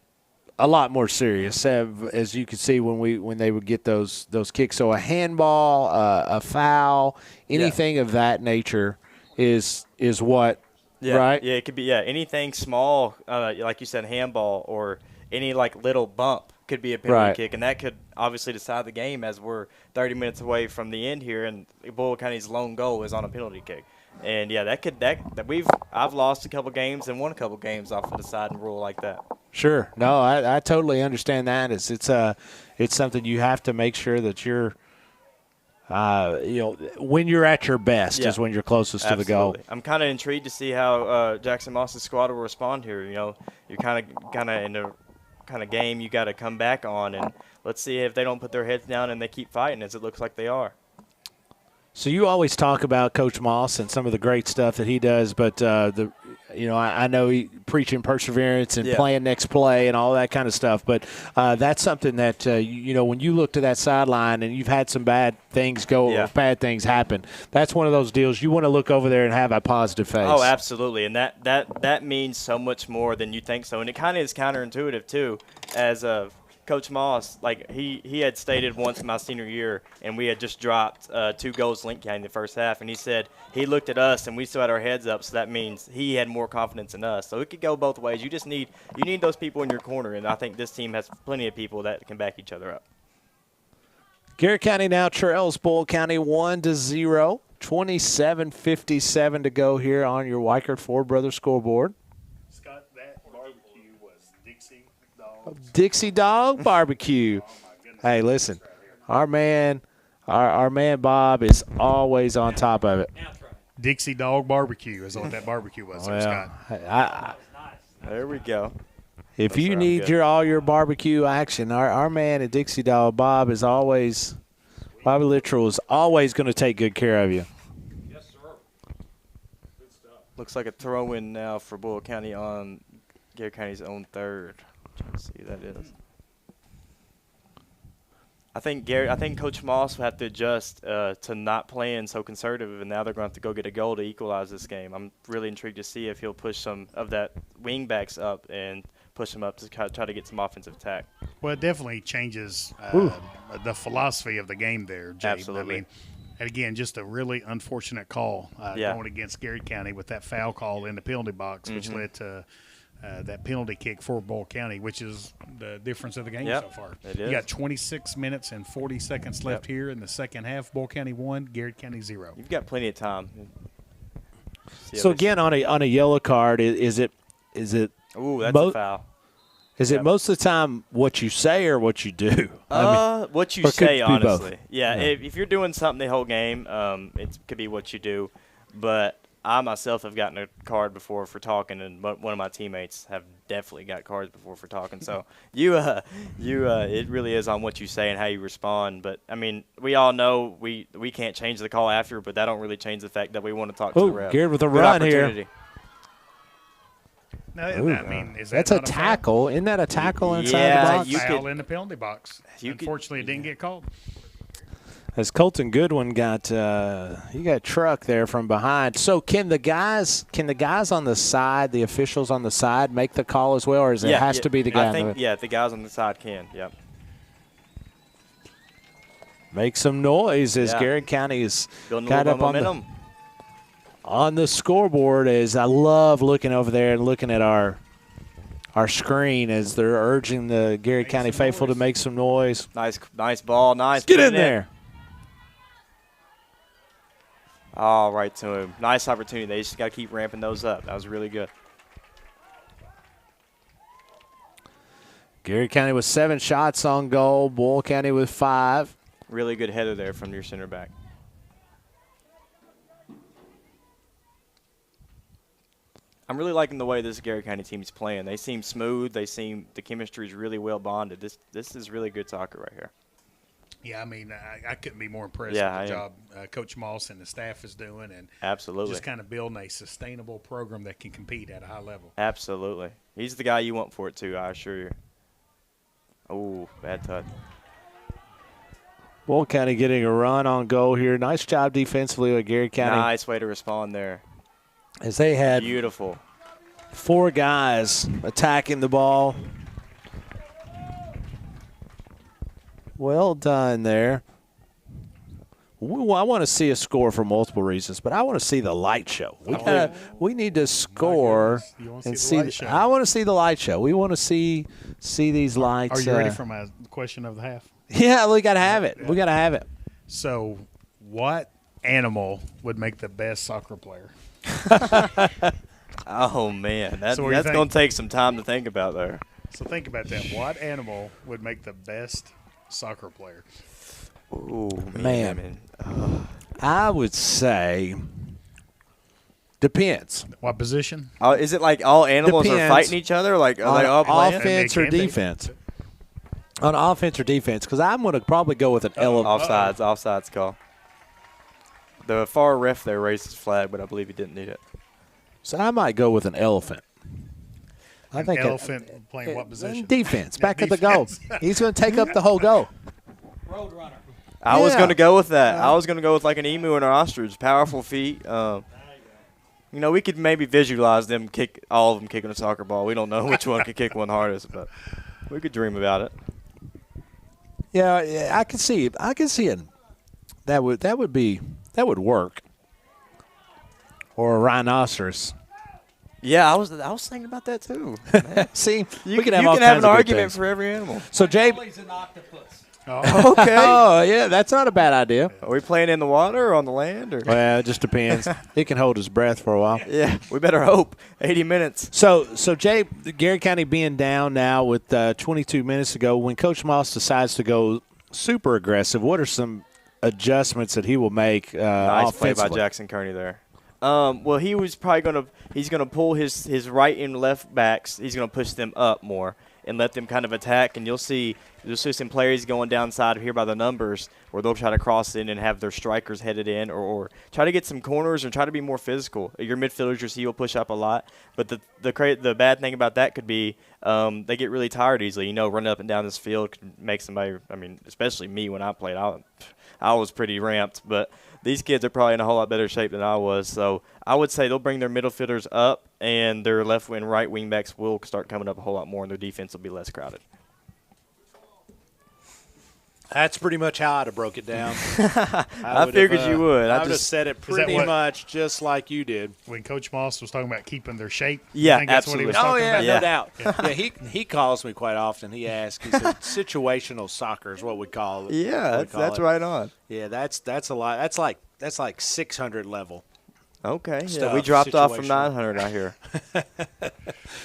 a lot more serious, as you can see when they would get those kicks. So a handball, a foul, anything of that nature is what, right? Yeah, it could be anything small, like you said, handball, or any little bump could be a penalty kick, and that could obviously decide the game, as we're 30 minutes away from the end here, and Bull County's lone goal is on a penalty kick. And I've lost a couple games and won a couple games off of deciding rule like that. Sure. No, I totally understand that. It's something you have to make sure that you're when you're at your best is when you're closest to the goal. I'm kind of intrigued to see how Jackson Moss's squad will respond here. You're kind of in a kind of game you got to come back on, and let's see if they don't put their heads down and they keep fighting, as it looks like they are. So you always talk about Coach Moss and some of the great stuff that he does, but I know he preaching perseverance and playing next play and all that kind of stuff. But that's something that when you look to that sideline and you've had some bad things go or bad things happen, that's one of those deals you want to look over there and have a positive face. Oh, absolutely, and that means so much more than you think so, and it kind of is counterintuitive too, as a Coach Moss, he had stated once in my senior year, and we had just dropped 2 goals to Link County in the first half, and he said he looked at us and we still had our heads up, so that means he had more confidence in us. So it could go both ways. You need those people in your corner, and I think this team has plenty of people that can back each other up. Garrett County now trails Bull County 1-0, 27:57 to go here on your Weichert Ford Brothers scoreboard. Scott, that barbecue was Dixie Dog Barbecue. Hey, listen, our man Bob is always on top of it. Dixie Dog Barbecue is what that barbecue was. Scott. There we go. If you need all your barbecue action, our man at Dixie Dog, Bob, is always – Bobby Littrell is always going to take good care of you. Yes, sir. Good stuff. Looks like a throw-in now for Bull County on Garrett County's own third. Let's see who that is. I think Coach Moss will have to adjust to not playing so conservative, and now they're going to have to go get a goal to equalize this game. I'm really intrigued to see if he'll push some of that wing backs up and push them up to try to get some offensive attack. Well, it definitely changes the philosophy of the game there, Jay. Absolutely. I mean, and again, just a really unfortunate call going against Garrett County with that foul call in the penalty box, which led to that penalty kick for Bull County, which is the difference of the game so far. You got 26 minutes and 40 seconds left here in the second half. Bull County 1, Garrett County 0. You've got plenty of time. So again, on a yellow card, is it? Ooh, that's a foul. Is it most of the time what you say or what you do? What you say, honestly. Yeah, if you're doing something the whole game, it could be what you do. But I myself have gotten a card before for talking, and one of my teammates have definitely got cards before for talking. So it really is on what you say and how you respond. But I mean, we all know we can't change the call after, but that don't really change the fact that we want to talk to the ref. Garrett with a run here. No, I mean, that's a tackle. Isn't that a tackle inside the box? Foul in the penalty box. Unfortunately, it didn't get called. As Colton Goodwin got truck there from behind. So can the guys on the side, the officials on the side, make the call as well, or it has to be the guy? I think the guys on the side can. Yep. Make some noise as Garrett County is got up on the scoreboard. As I love looking over there and looking at our screen as they're urging the Garrett County faithful to make some noise. Nice ball. Nice. Get in there. Oh, right to him. Nice opportunity. They just got to keep ramping those up. That was really good. Garrett County with 7 shots on goal. Boyle County with 5. Really good header there from your center back. I'm really liking the way this Garrett County team is playing. They seem smooth. They seem the chemistry is really well bonded. This is really good soccer right here. Yeah, I mean, I couldn't be more impressed Yeah, with the job Coach Moss and the staff is doing, and absolutely just kind of building a sustainable program that can compete at a high level. Absolutely. He's the guy you want for it, too, I assure you. Oh, bad touch. Boyle County getting a run on goal here. Nice job defensively with Garrett County. Nice way to respond there. As they had beautiful 4 guys attacking the ball. Well done there. I want to see a score for multiple reasons, but I want to see the light show. We need to score and see. I want to see the light show. We want to see these lights. Are you ready for my question of the half? Yeah, we got to have it. We got to have it. So, what animal would make the best soccer player? Oh, man. That's going to take some time to think about there. So, think about that. What animal would make the best soccer player? Oh, man. I would say depends. What position? Is it like all animals are fighting each other? Like, are they all playing? Offense or defense? On offense or defense? Because I'm going to probably go with an elephant. Offsides call. The far ref there raised his flag, but I believe he didn't need it. So I might go with an elephant. I think elephant playing what position? Defense, back at the goal. He's going to take up the whole goal. Road runner. I was going to go with that. I was going to go with like an emu and an ostrich. Powerful feet. You know, we could maybe visualize them all of them kicking a soccer ball. We don't know which one could kick one hardest, but we could dream about it. Yeah, I can see it. That would work. Or a rhinoceros. Yeah, I was thinking about that too. See, you can have an argument for every animal. So Jay, an octopus. Oh, okay. Oh, yeah, that's not a bad idea. Are we playing in the water or on the land? Or? Well, it just depends. He can hold his breath for a while. Yeah, we better hope. 80 minutes. So Jay, Garrett County being down now with 22 minutes to go, when Coach Moss decides to go super aggressive, what are some adjustments that he will make nice play offensively? by Jackson Kearney there. Well, he was probably he's gonna pull his right and left backs. He's gonna push them up more and let them kind of attack. And you'll see some players going downside here by the numbers, where they'll try to cross in and have their strikers headed in, or try to get some corners and try to be more physical. Your midfielders, you see, will push up a lot. But the bad thing about that could be they get really tired easily. You know, running up and down this field can make somebody. I mean, especially me when I played, I was pretty ramped, but these kids are probably in a whole lot better shape than I was. So I would say they'll bring their middle fielders up, and their left and right wing backs will start coming up a whole lot more, and their defense will be less crowded. That's pretty much how I'd have broke it down. I figured you would. I would have said it pretty much just like you did. When Coach Moss was talking about keeping their shape? Yeah, I think that's absolutely. What he was talking about? No doubt. Yeah, he calls me quite often. He asks. He said, situational soccer is what we call it. Yeah, that's right on. Yeah, that's a lot. That's like 600 level. Okay, yeah, we dropped off from 900 out here.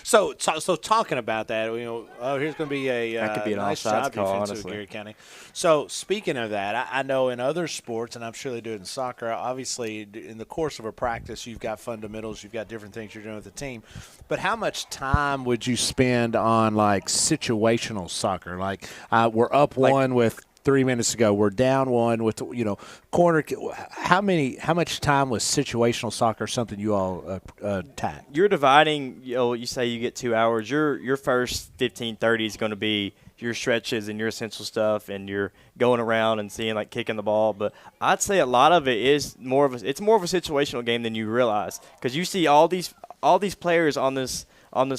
So talking about that, here's going to be that could be an nice offsides job call, defensive honestly. Garrett County. So speaking of that, I know in other sports, and I'm sure they do it in soccer, obviously in the course of a practice, you've got fundamentals, you've got different things you're doing with the team. But how much time would you spend on, like, situational soccer? Like, we're up one with 3 minutes ago. We're down one with, corner. How much time was situational soccer something you all attack? You're dividing, you say you get 2 hours. Your first 15, 30 is going to be your stretches and your essential stuff, and you're going around and seeing, like, kicking the ball. But I'd say a lot of it is more of a situational game than you realize, because you see all these players on this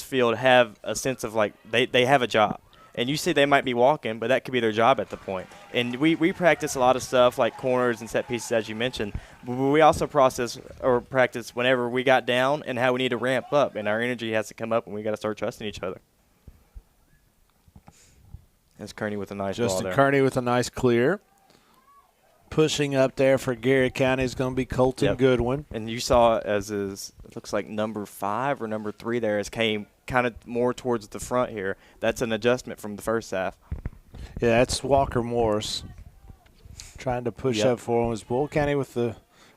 field have a sense of, like, they have a job. And you see they might be walking, but that could be their job at the point. And we practice a lot of stuff like corners and set pieces, as you mentioned. But we also practice whenever we got down and how we need to ramp up. And our energy has to come up, and we got to start trusting each other. That's Kearney with a nice ball there. Justin Kearney with a nice clear. Pushing up there for Garrett County is going to be Colton Goodwin. And you saw it looks like number 5 or number 3 there as came kind of more towards the front here. That's an adjustment from the first half. Yeah, that's Walker Morris trying to push up for him. As Bull County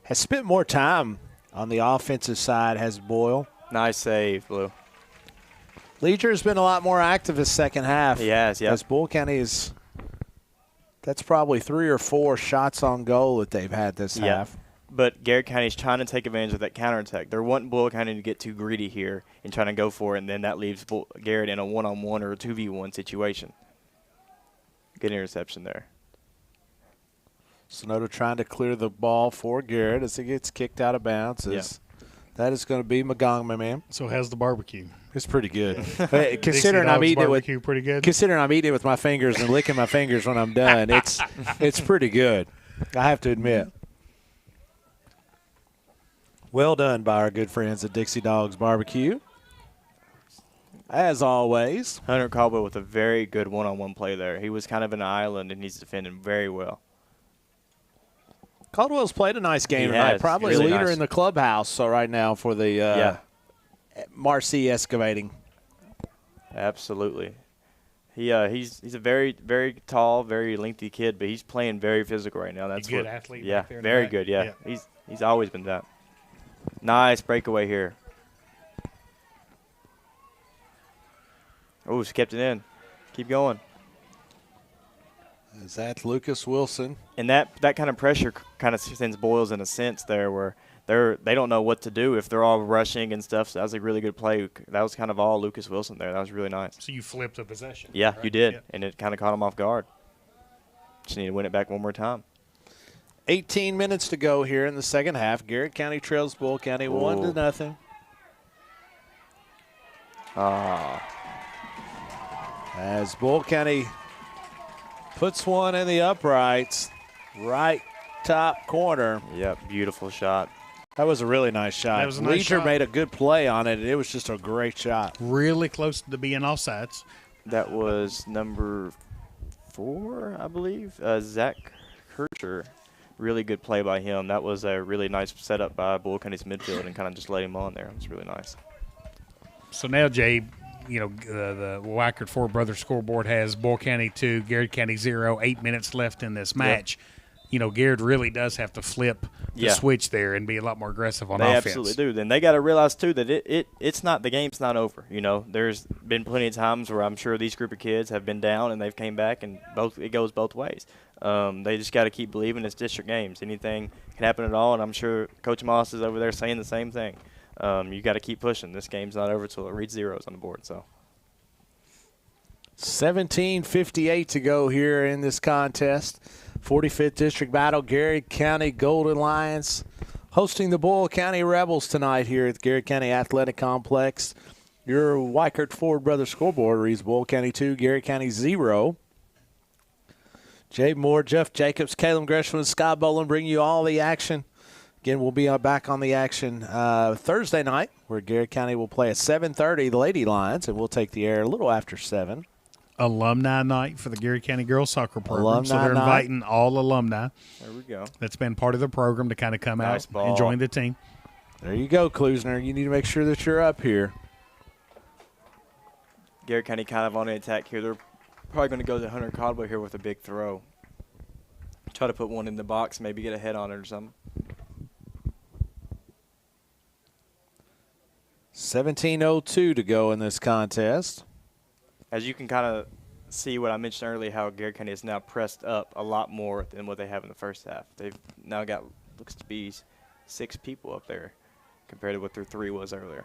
has spent more time on the offensive side, has Boyle. Nice save, Blue. Leisure has been a lot more active this second half. He has, yeah. As Bull County that's probably 3 or 4 shots on goal that they've had this half. But Garrett County's trying to take advantage of that counterattack. They're wanting Bull County to get too greedy here and trying to go for it, and then that leaves Garrett in a 1-on-1 or a 2v1 situation. Good interception there. Sonoda trying to clear the ball for Garrett as it gets kicked out of bounds. That is going to be Magongma, man. So how's the barbecue? It's pretty good. Considering I'm eating it with my fingers and licking my fingers when I'm done, it's pretty good. I have to admit. Well done by our good friends at Dixie Dogs Barbecue. As always, Hunter Caldwell with a very good one-on-one play there. He was kind of an island, and he's defending very well. Caldwell's played a nice game tonight. Probably really leader in the clubhouse right now for the Marcy Excavating. Absolutely. He's a very, very tall, very lengthy kid, but he's playing very physical right now. That's a good athlete. Yeah, back there very good. Yeah. He's always been that. Nice breakaway here. Oh, she kept it in. Keep going. Is that Lucas Wilson? And that kind of pressure kind of sends Boyles in a sense there where they don't know what to do if they're all rushing and stuff. So that was a really good play. That was kind of all Lucas Wilson there. That was really nice. So you flipped the possession. Yeah, right? You did. And it kind of caught him off guard. Just need to win it back one more time. 18 minutes to go here in the second half. Garrett County trails Bull County 1-0. As Bull County puts one in the uprights, right top corner. Yep, beautiful shot. That was a really nice shot. That was a nice Leisure shot. made a good play on it, and it was just a great shot. Really close to being offsides. That was number 4, I believe, Zach Kircher. Really good play by him. That was a really nice setup by Bull County's midfield and kind of just let him on there. It was really nice. So now, Jay, the Wyckoff Four Brothers scoreboard has Bull County 2, Garrett County 0, 8 minutes left in this match. Garrett really does have to flip the switch there and be a lot more aggressive on offense. They absolutely do. Then they got to realize, too, that the game's not over. There's been plenty of times where I'm sure these group of kids have been down and they've came back, and it goes both ways. They just got to keep believing it's district games. Anything can happen at all, and I'm sure Coach Moss is over there saying the same thing. You got to keep pushing. This game's not over until it reads zeros on the board. So 17:58 to go here in this contest. 45th District battle, Garrett County Golden Lions hosting the Bull County Rebels tonight here at the Garrett County Athletic Complex. Your Weichert Ford Brothers scoreboard reads Bull County 2, Garrett County 0. Jay Moore, Jeff Jacobs, Caleb Gresham, and Scott Boland bring you all the action. Again, we'll be back on the action Thursday night, where Garrett County will play at 7:30, the Lady Lions, and we'll take the air a little after 7. Alumni night for the Garrett County Girls Soccer Program. So they're inviting all alumni. There we go. That's been part of the program to kind of come out and join the team. There you go, Klusner. You need to make sure that you're up here. Garrett County kind of on the attack here. They're probably going to go to Hunter Caldwell here with a big throw. Try to put one in the box, maybe get a head on it or something. 17:02 to go in this contest. As you can kind of see what I mentioned earlier, how Garrett County is now pressed up a lot more than what they have in the first half. They've now got, looks to be 6 people up there compared to what their 3 was earlier.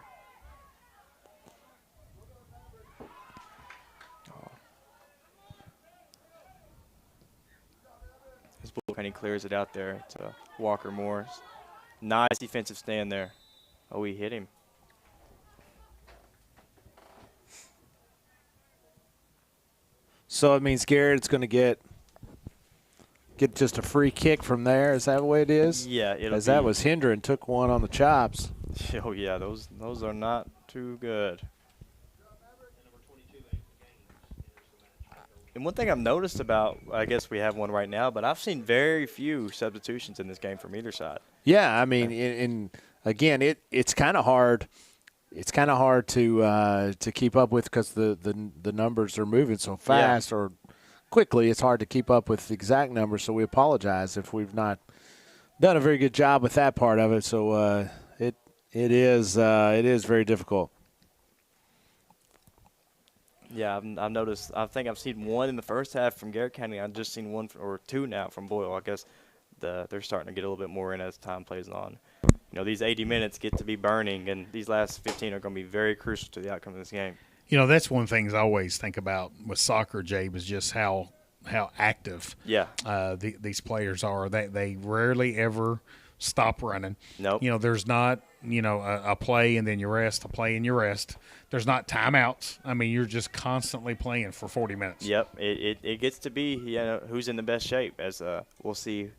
As Bull County clears it out there to Walker Morris. Nice defensive stand there. Oh, he hit him. So it means Garrett's going to get just a free kick from there. Is that the way it is? Yeah, as that was Hendren took one on the chops. Oh yeah, those are not too good. And one thing I've noticed about, I guess we have one right now, but I've seen very few substitutions in this game from either side. Yeah, I mean, again, it's kind of hard. It's kind of hard to keep up with because the numbers are moving so fast or quickly. It's hard to keep up with the exact numbers. So we apologize if we've not done a very good job with that part of it. So it is very difficult. Yeah, I've noticed. I think I've seen one in the first half from Garrett County. I've just seen one or two now from Boyle. I guess they're starting to get a little bit more in as time plays on. You know, these 80 minutes get to be burning, and these last 15 are going to be very crucial to the outcome of this game. You know, that's one of the things I always think about with soccer, Jabe, is just how active these players are. They rarely ever stop running. Nope. You know, there's not, a play and then you rest, a play and you rest. There's not timeouts. I mean, you're just constantly playing for 40 minutes. Yep. It gets to be, who's in the best shape, as we'll see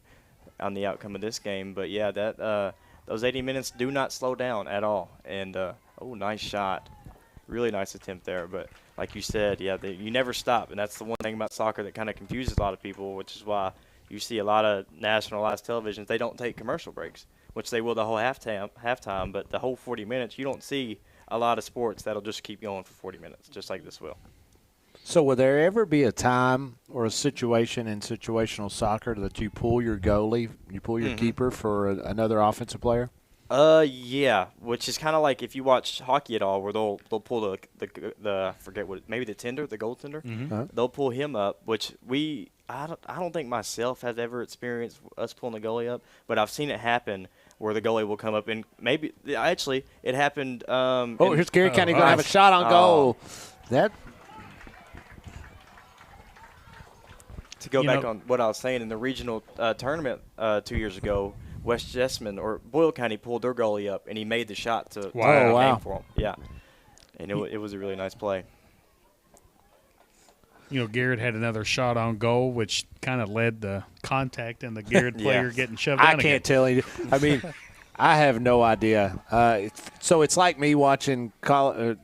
on the outcome of this game. But, yeah, those 80 minutes do not slow down at all. And, nice shot. Really nice attempt there. But like you said, you never stop. And that's the one thing about soccer that kind of confuses a lot of people, which is why you see a lot of nationalized televisions, they don't take commercial breaks, which they will the whole halftime. But the whole 40 minutes, you don't see a lot of sports that'll just keep going for 40 minutes, just like this will. So will there ever be a time or a situation in situational soccer that you pull your goalie, you pull your keeper for another offensive player? Yeah, which is kind of like if you watch hockey at all, where they'll pull the forget what, maybe the goaltender. Mm-hmm. They'll pull him up, which I don't think myself has ever experienced us pulling the goalie up, but I've seen it happen where the goalie will come up and maybe actually it happened. Here's Garrett County going to have a shot on goal. To go back on what I was saying, in the regional tournament 2 years ago, West Jessamine or Boyle County pulled their goalie up, and he made the shot to aim for him. Yeah, and it was a really nice play. Garrett had another shot on goal, which kind of led the contact and the Garrett player getting shoved down. I can't tell you. I mean, I have no idea. So it's like me watching header.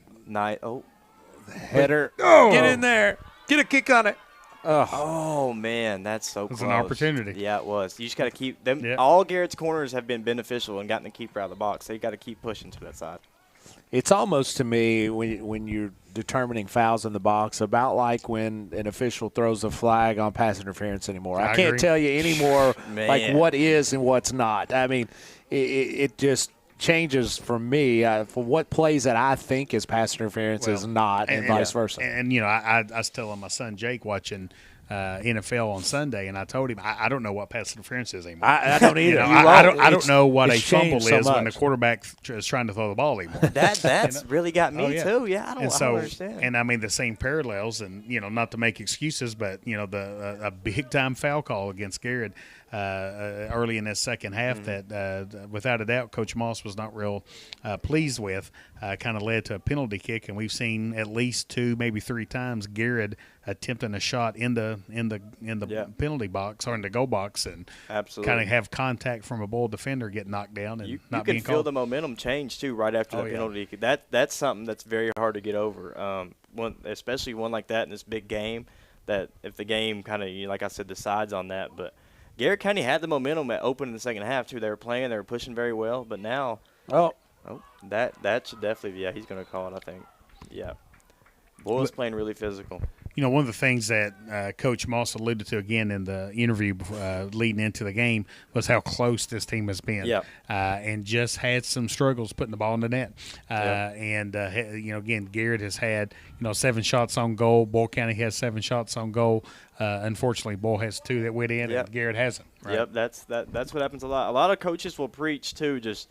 Get in there. Get a kick on it. Oh, man, that's so close. It was an opportunity. Yeah, it was. You just got to keep them. Yep. All Garrett's corners have been beneficial and gotten the keeper out of the box. So you got to keep pushing to that side. It's almost to me when you're determining fouls in the box about like when an official throws a flag on pass interference anymore. I can't tell you anymore like what is and what's not. I mean, it just changes for me for what plays that I think is pass interference is not, and vice versa. And I was telling my son Jake watching NFL on Sunday, and I told him I don't know what pass interference is anymore. I don't either. I don't know what a fumble is when the quarterback is trying to throw the ball anymore. That's really got me too. Yeah, I don't understand. And I mean the same parallels, and not to make excuses, but a big time foul call against Garrett early in this second half that without a doubt Coach Moss was not real pleased with. Kind of led to a penalty kick, and we've seen at least 2, maybe 3 times Garrett attempting a shot in the penalty box or in the goal box, and kind of have contact from a Bull defender get knocked down and you not can being feel called. the momentum change too right after the penalty. That's something that's very hard to get over. Especially one like that in this big game. That if the game kind of like I said decides on that, but Garrett County had the momentum at open in the second half too. They were playing, they were pushing very well, but now that should definitely he's going to call it, I think. Yeah, Boyle's playing really physical. One of the things that Coach Moss alluded to again in the interview leading into the game was how close this team has been, and just had some struggles putting the ball in the net. And again, Garrett has had 7 shots on goal. Boyle County has 7 shots on goal. Unfortunately, Boyle has 2 that went in, and Garrett hasn't. Right? Yep, that's what happens a lot. A lot of coaches will preach too, just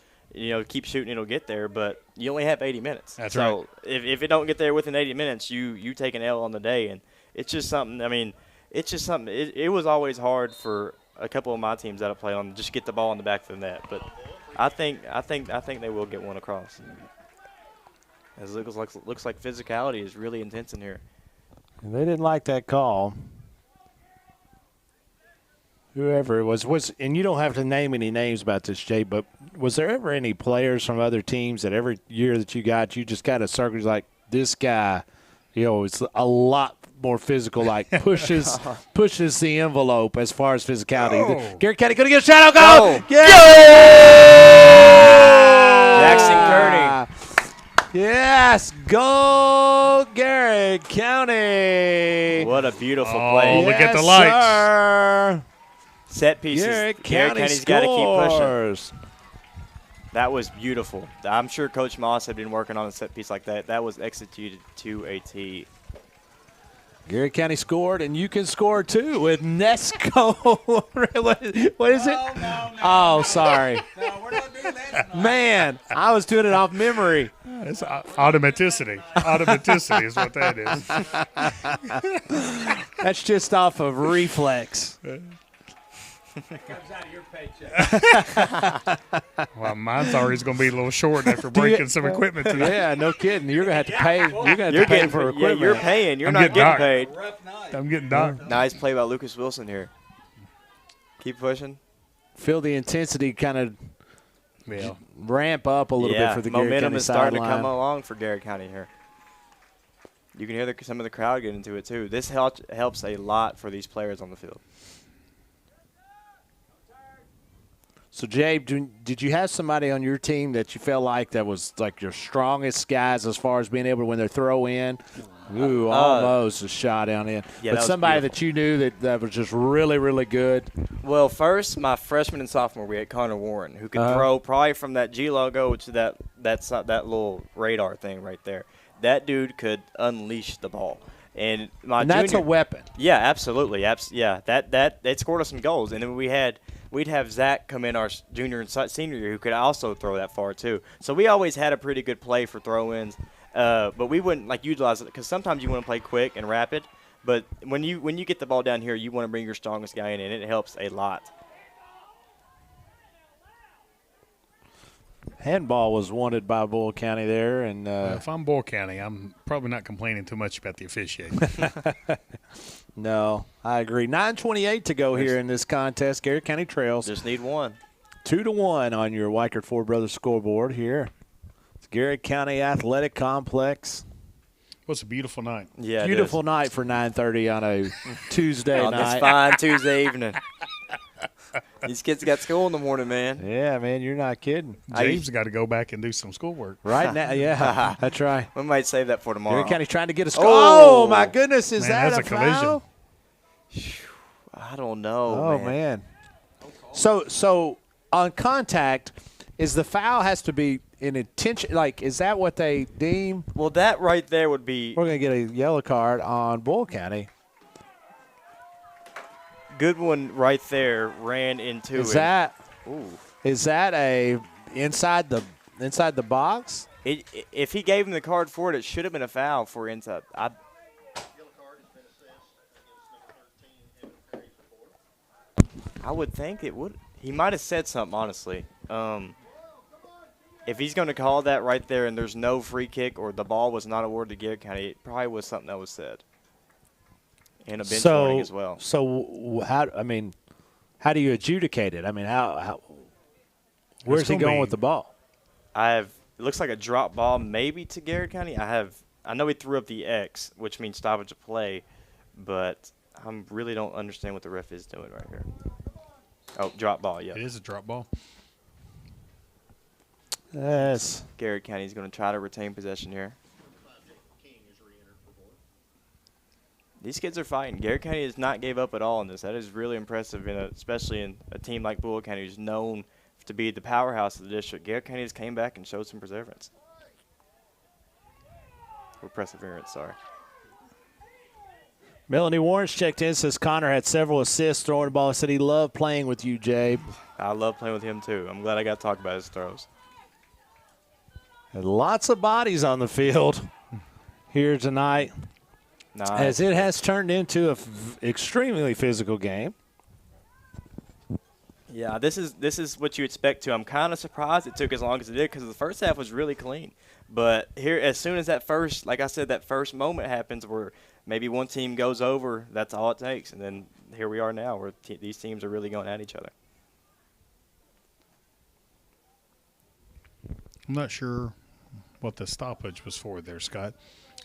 keep shooting, it'll get there, but you only have 80 minutes. That's right. So if it don't get there within 80 minutes, you take an L on the day, and it's just something. I mean, it's just something. It was always hard for a couple of my teams that I play on just get the ball in the back of the net, but I think they will get one across. As it looks like physicality is really intense in here. And they didn't like that call. Whoever it was, and you don't have to name any names about this, Jay, but was there ever any players from other teams that every year that you just got a circle like this guy, it's a lot more physical, like pushes the envelope as far as physicality. Oh. Garrett County going to get a shot. Go! Oh. Yeah! Jackson Kearney. Yes, go Garrett County. What a beautiful play. Look at the lights. Sir. Set pieces. Garrett County's got to keep scores. pushing. That was beautiful. I'm sure Coach Moss had been working on a set piece like that. That was executed to a T. Garrett County scored, and you can score too with Nesco. What is it? No. Oh, sorry. No, we're not doing that tonight. Man, I was doing it off memory. It's automaticity. Automaticity is what that is. That's just off of reflex. That comes out of your paycheck. Well, mine's always going to be a little short after breaking some equipment tonight. Yeah, no kidding. You're going to have to pay. You're going to have to pay for equipment. Yeah, you're paying. You're I'm not getting getting paid. I'm getting docked. Nice play by Lucas Wilson here. Keep pushing. Feel the intensity kind of ramp up a little bit for the Garrett momentum County is starting sideline. to come along for Garrett County here. You can hear some of the crowd get into it too. This helps a lot for these players on the field. So, Jay, did you have somebody on your team that you felt like that was like your strongest guys as far as being able to, when they throw in, almost a shot down in, yeah, but somebody that you knew that was just really, really good? Well, first, my freshman and sophomore, we had Connor Warren, who could throw probably from that G logo to that little radar thing right there. That dude could unleash the ball. And that's a weapon. Yeah, absolutely. Yeah, that scored us some goals. And then we'd have Zach come in our junior and senior year who could also throw that far too. So we always had a pretty good play for throw-ins, but we wouldn't utilize it because sometimes you want to play quick and rapid. But when you get the ball down here, you want to bring your strongest guy in, and it helps a lot. Handball was wanted by Bull County there, and if I'm Bull County, I'm probably not complaining too much about the officiating. No, I agree. 9:28 to go here in this contest. Garrett County trails. Just need one. 2-1 on your Weichert Ford Brothers scoreboard here. It's Garrett County Athletic Complex. What's a beautiful night. Yeah, beautiful night for 9:30 on a Tuesday on night. this fine Tuesday evening. These kids got school in the morning, man. Yeah, man, you're not kidding. James got to go back and do some schoolwork. Right now, yeah, that's right. We might save that for tomorrow. Garrett County's trying to get a score. Oh, my goodness, is that that's a foul? Collision. I don't know, Oh, man. So on contact, is the foul has to be in intention? Like, is that what they deem? Well, that right there would be. We're going to get a yellow card on Bull County. Good one right there ran into Is it. Is that a inside the box? If he gave him the card for it, it should have been a foul for inside. I would think it would. He might have said something, honestly. If he's going to call that right there and there's no free kick or the ball was not awarded to Garrett County, it probably was something that was said. And a bench warning as well. So how do you adjudicate it? I mean, how where's he going with the ball? It looks like a drop ball maybe to Garrett County. I know he threw up the X, which means stoppage of play, but I really don't understand what the ref is doing right here. Oh, drop ball, yeah. It is a drop ball. Yes. Garrett County is going to try to retain possession here. These kids are fighting. Garrett County has not gave up at all in this. That is really impressive, especially in a team like Bull County, who's known to be the powerhouse of the district. Garrett County just came back and showed some perseverance. Or perseverance, sorry. Melanie Warren's checked in, says Connor had several assists throwing the ball. Said he loved playing with you, Jabe. I love playing with him, too. I'm glad I got to talk about his throws. And lots of bodies on the field here tonight. Nice. As it has turned into an extremely physical game. Yeah, this is what you expect to. I'm kind of surprised it took as long as it did because the first half was really clean. But here, as soon as that first moment happens where maybe one team goes over, that's all it takes. And then here we are now where these teams are really going at each other. I'm not sure what the stoppage was for there, Scott.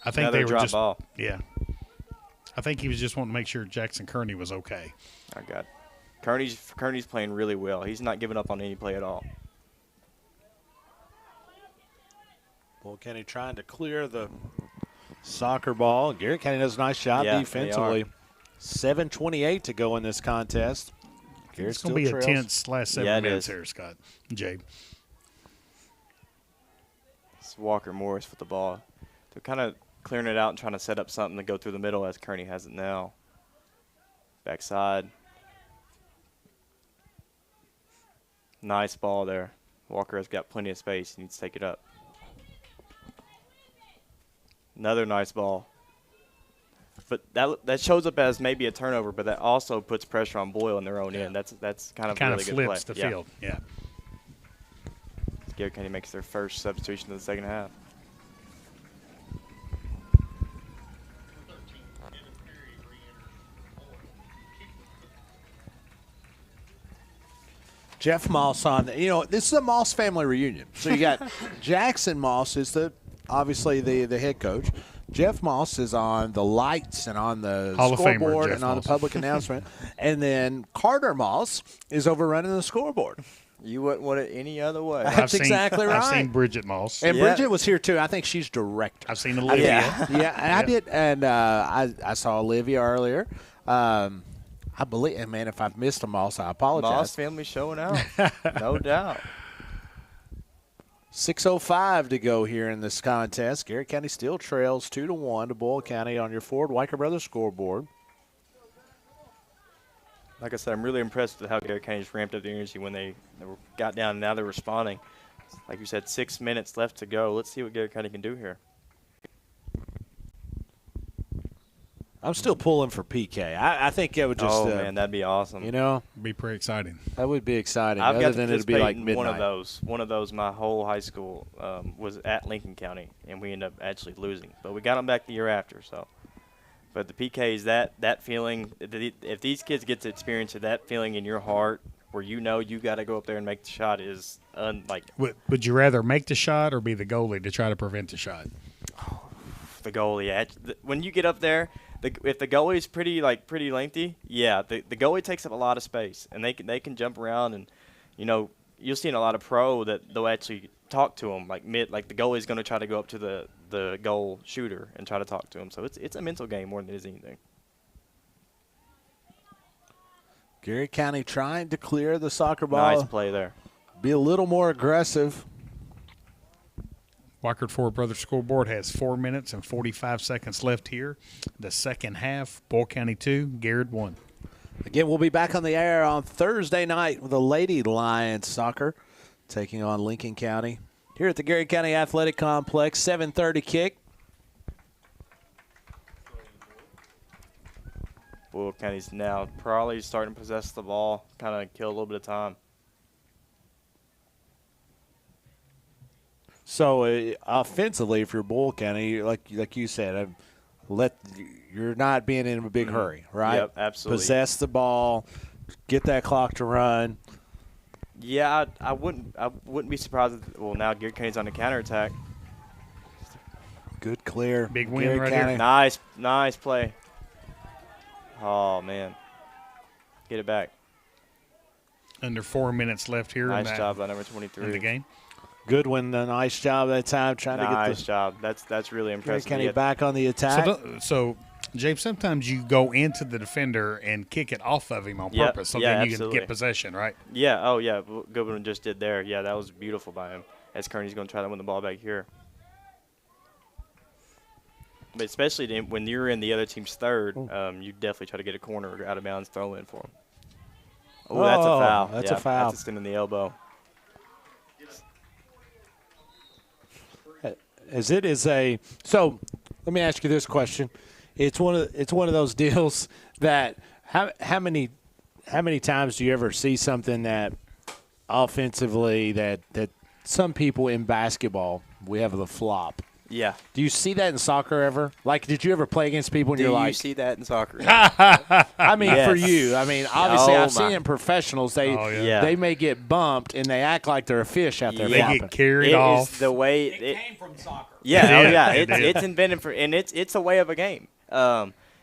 I think Another they were drop just ball. Yeah. I think he was just wanting to make sure Jackson Kearney was okay. I got Kearney's playing really well. He's not giving up on any play at all. Bull County trying to clear the soccer ball. Garrett County does a nice job defensively. 7:28 to go in this contest. Garrett it's going to be a tense last 7 minutes here, Scott. Jay. It's Walker Morris with the ball. They're kind of clearing it out and trying to set up something to go through the middle as Kearney has it now. Backside. Nice ball there. Walker has got plenty of space. He needs to take it up. Another nice ball. But that shows up as maybe a turnover, but that also puts pressure on Boyle in their own end. That's kind of a really good play. Flips the field. Yeah. Garrett County makes their first substitution of the second half. Jeff Moss on. This is a Moss family reunion. So you got Jackson Moss is obviously the head coach. Jeff Moss is on the lights and on the scoreboard and on the public announcement. And then Carter Moss is over running the scoreboard. You wouldn't want it any other way. That's exactly right. I've seen Bridget Moss. And Bridget was here, too. I think she's director. I've seen Olivia. I did. And I saw Olivia earlier. I believe, and man, if I've missed a Moss, I apologize. Moss family showing out, no doubt. 6:05 to go here in this contest. Garrett County still trails 2-1 to Boyle County on your Ford Weicker Brothers scoreboard. Like I said, I'm really impressed with how Garrett County just ramped up the energy when they got down, and now they're responding. Like you said, 6 minutes left to go. Let's see what Garrett County can do here. I'm still pulling for PK. I think it would just. Oh, man, that'd be awesome. Be pretty exciting. That would be exciting. I've other got than to it'd be like in midnight. One of those. My whole high school was at Lincoln County, and we ended up actually losing. But we got them back the year after. So, but the PKs, that feeling. If these kids get to experience that feeling in your heart, where you got to go up there and make the shot, is unlike. Would you rather make the shot or be the goalie to try to prevent the shot? Oh, the goalie. When you get up there. If the goalie is pretty lengthy, the goalie takes up a lot of space, and they can jump around, and you'll see in a lot of pro that they'll actually talk to him like the goalie's going to try to go up to the goal shooter and try to talk to him. So it's a mental game more than it is anything. Garrett County trying to clear the soccer ball. Nice play there. Be a little more aggressive. Weicker Ford Brothers scoreboard has 4 minutes and 45 seconds left here. The second half, Boyle County 2, Garrett 1. Again, we'll be back on the air on Thursday night with the Lady Lions soccer taking on Lincoln County here at the Garrett County Athletic Complex. 7:30 kick. Boyle County's now probably starting to possess the ball, kind of kill a little bit of time. So offensively, if you're Boyle County, like you said, you're not being in a big hurry, right? Yep, absolutely. Possess the ball, get that clock to run. Yeah, I wouldn't be surprised. Now Garrett County's on the counterattack. Good clear, big win right here. Nice play. Oh man, get it back. Under 4 minutes left here. Nice job by number 23 in the game. Goodwin, a nice job that time trying to get the nice job. That's really impressive. Garrett County back on the attack. So James, sometimes you go into the defender and kick it off of him on purpose, so then you can get possession, right? Yeah. Oh yeah. Goodwin just did there. Yeah, that was beautiful by him. As Kearney's going to try to win the ball back here. But especially when you're in the other team's third, you definitely try to get a corner or out of bounds throw in for him. Oh, that's a foul. That's a foul. That's a stem in the elbow. As it is so let me ask you this question. It's one of those deals that how many times do you ever see something that offensively that some people in basketball, we have the flop. Yeah. Do you see that in soccer ever? Like, did you ever play against people and you're like – Do you see that in soccer? I mean, for you. I mean, obviously I've seen it in professionals. They may get bumped and they act like they're a fish out there. They get carried off. It is the way it came from soccer. Yeah, it's invented for – and it's a way of a game.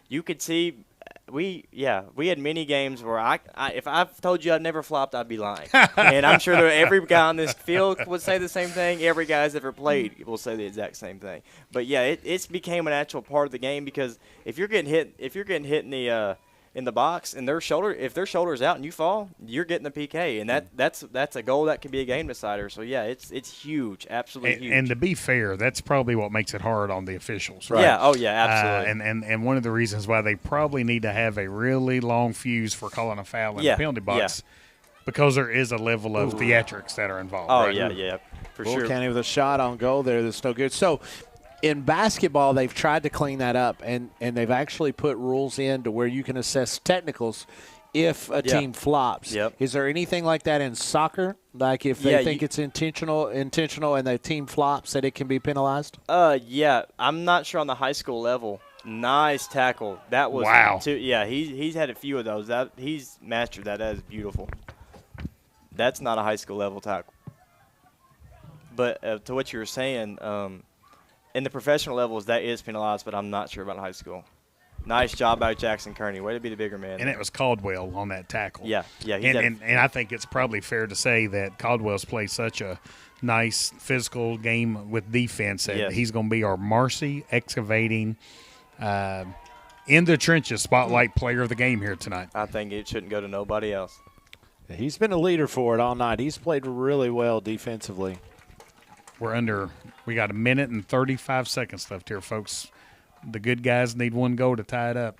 you could see we had many games where I if I've told you I've never flopped, I'd be lying. And I'm sure that every guy on this field would say the same thing. Every guy that's ever played will say the exact same thing. But yeah, it's became an actual part of the game, because if you're getting hit in the box and if their shoulder's out and you fall, you're getting the PK, and that's a goal that could be a game decider. So yeah, it's huge, absolutely huge. And to be fair, that's probably what makes it hard on the officials, right? Yeah, oh yeah, absolutely. And one of the reasons why they probably need to have a really long fuse for calling a foul in the penalty box, because there is a level of theatrics that are involved. Oh right? yeah, for Bull sure. County with a shot on goal there that's no good. So in basketball, they've tried to clean that up, and they've actually put rules in to where you can assess technicals if a team flops. Yep. Is there anything like that in soccer? Like if they think it's intentional and the team flops, that it can be penalized? Yeah, I'm not sure on the high school level. Nice tackle. That was wow. He's had a few of those. He's mastered that. That is beautiful. That's not a high school level tackle. But to what you were saying, in the professional levels, that is penalized, but I'm not sure about high school. Nice job by Jackson Kearney. Way to be the bigger man. And it was Caldwell on that tackle. Yeah. And I think it's probably fair to say that Caldwell's played such a nice physical game with defense that he's going to be our Marcy excavating in the trenches spotlight player of the game here tonight. I think it shouldn't go to nobody else. He's been a leader for it all night. He's played really well defensively. We got a minute and 35 seconds left here, folks. The good guys need one goal to tie it up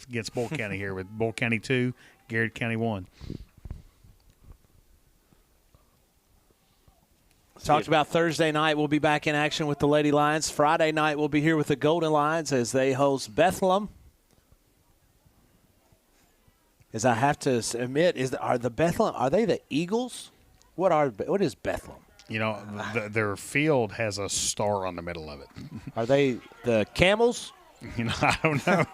against Bull County here, with Bull County 2, Garrett County 1. Talked about Thursday night. We'll be back in action with the Lady Lions. Friday night, we'll be here with the Golden Lions as they host Bethlehem. As I have to admit, are they the Eagles? What is Bethlehem? You know, their field has a star on the middle of it. Are they the Camels? You know, I don't know.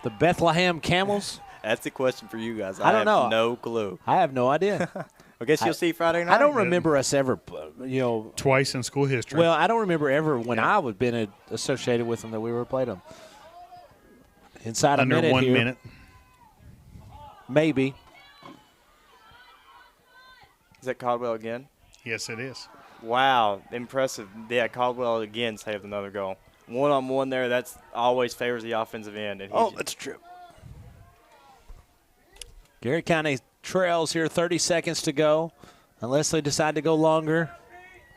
The Bethlehem Camels? That's the question for you guys. I don't know. No clue. I have no idea. I guess you'll see Friday night. I don't remember us ever, twice in school history. Well, I don't remember ever when I would been associated with them that we were played them. Inside under a minute 1 here. minute. Maybe. Is that Caldwell again? Yes, it is. Wow, impressive. Yeah, Caldwell again saved another goal. One-on-one there, that's always favors the offensive end. And that's true. Garrett County trails here, 30 seconds to go, unless they decide to go longer.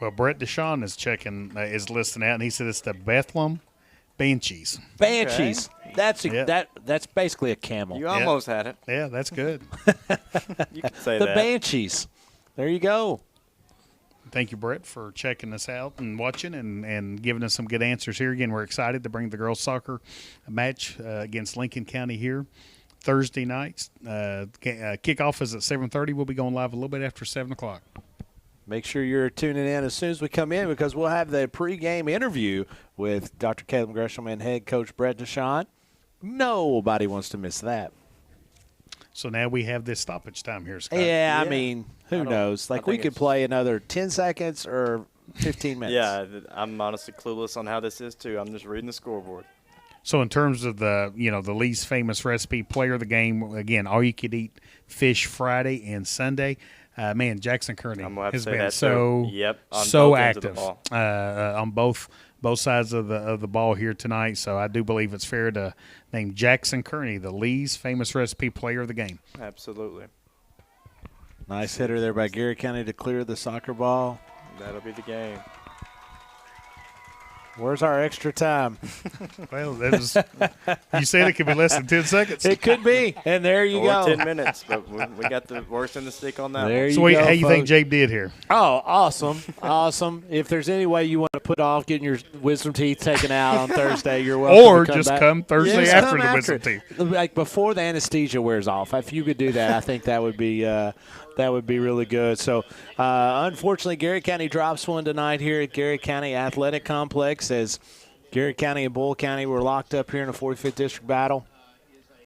Well, Brett Deshawn is listening out, and he said it's the Bethlehem Banshees. Banshees. Okay. That's basically a camel. You almost had it. Yeah, that's good. You can say the that. Banshees. There you go. Thank you, Brett, for checking us out and watching and giving us some good answers here. Again, we're excited to bring the girls' soccer match against Lincoln County here Thursday nights. Kickoff is at 7:30. We'll be going live a little bit after 7 o'clock. Make sure you're tuning in as soon as we come in, because we'll have the pregame interview with Dr. Caleb Gresham and head coach Brett Deshawn. Nobody wants to miss that. So now we have this stoppage time here, Scott. Yeah, I mean, who knows? Like, we could play another 10 seconds or 15 minutes. Yeah, I'm honestly clueless on how this is, too. I'm just reading the scoreboard. So in terms of the least famous recipe player of the game, again, all you could eat fish Friday and Sunday. Man, Jackson Kearney has been so active on both sides of the ball here tonight. So I do believe it's fair to name Jackson Kearney the least famous recipe player of the game. Absolutely. Nice hitter there by Garrett County to clear the soccer ball. That'll be the game. Where's our extra time? Well, you said it could be less than 10 seconds. It could be, and there you go. 10 minutes, but we got the worst in the stick on that. There so you go, how you think Jabe did here? Oh, awesome. Awesome. If there's any way you want to put off getting your wisdom teeth taken out on Thursday, you're welcome or to come just back. come Thursday after the wisdom teeth. Like before the anesthesia wears off. If you could do that, I think that would be really good. So, unfortunately, Garrett County drops one tonight here at Garrett County Athletic Complex as Garrett County and Bull County were locked up here in a 45th District battle.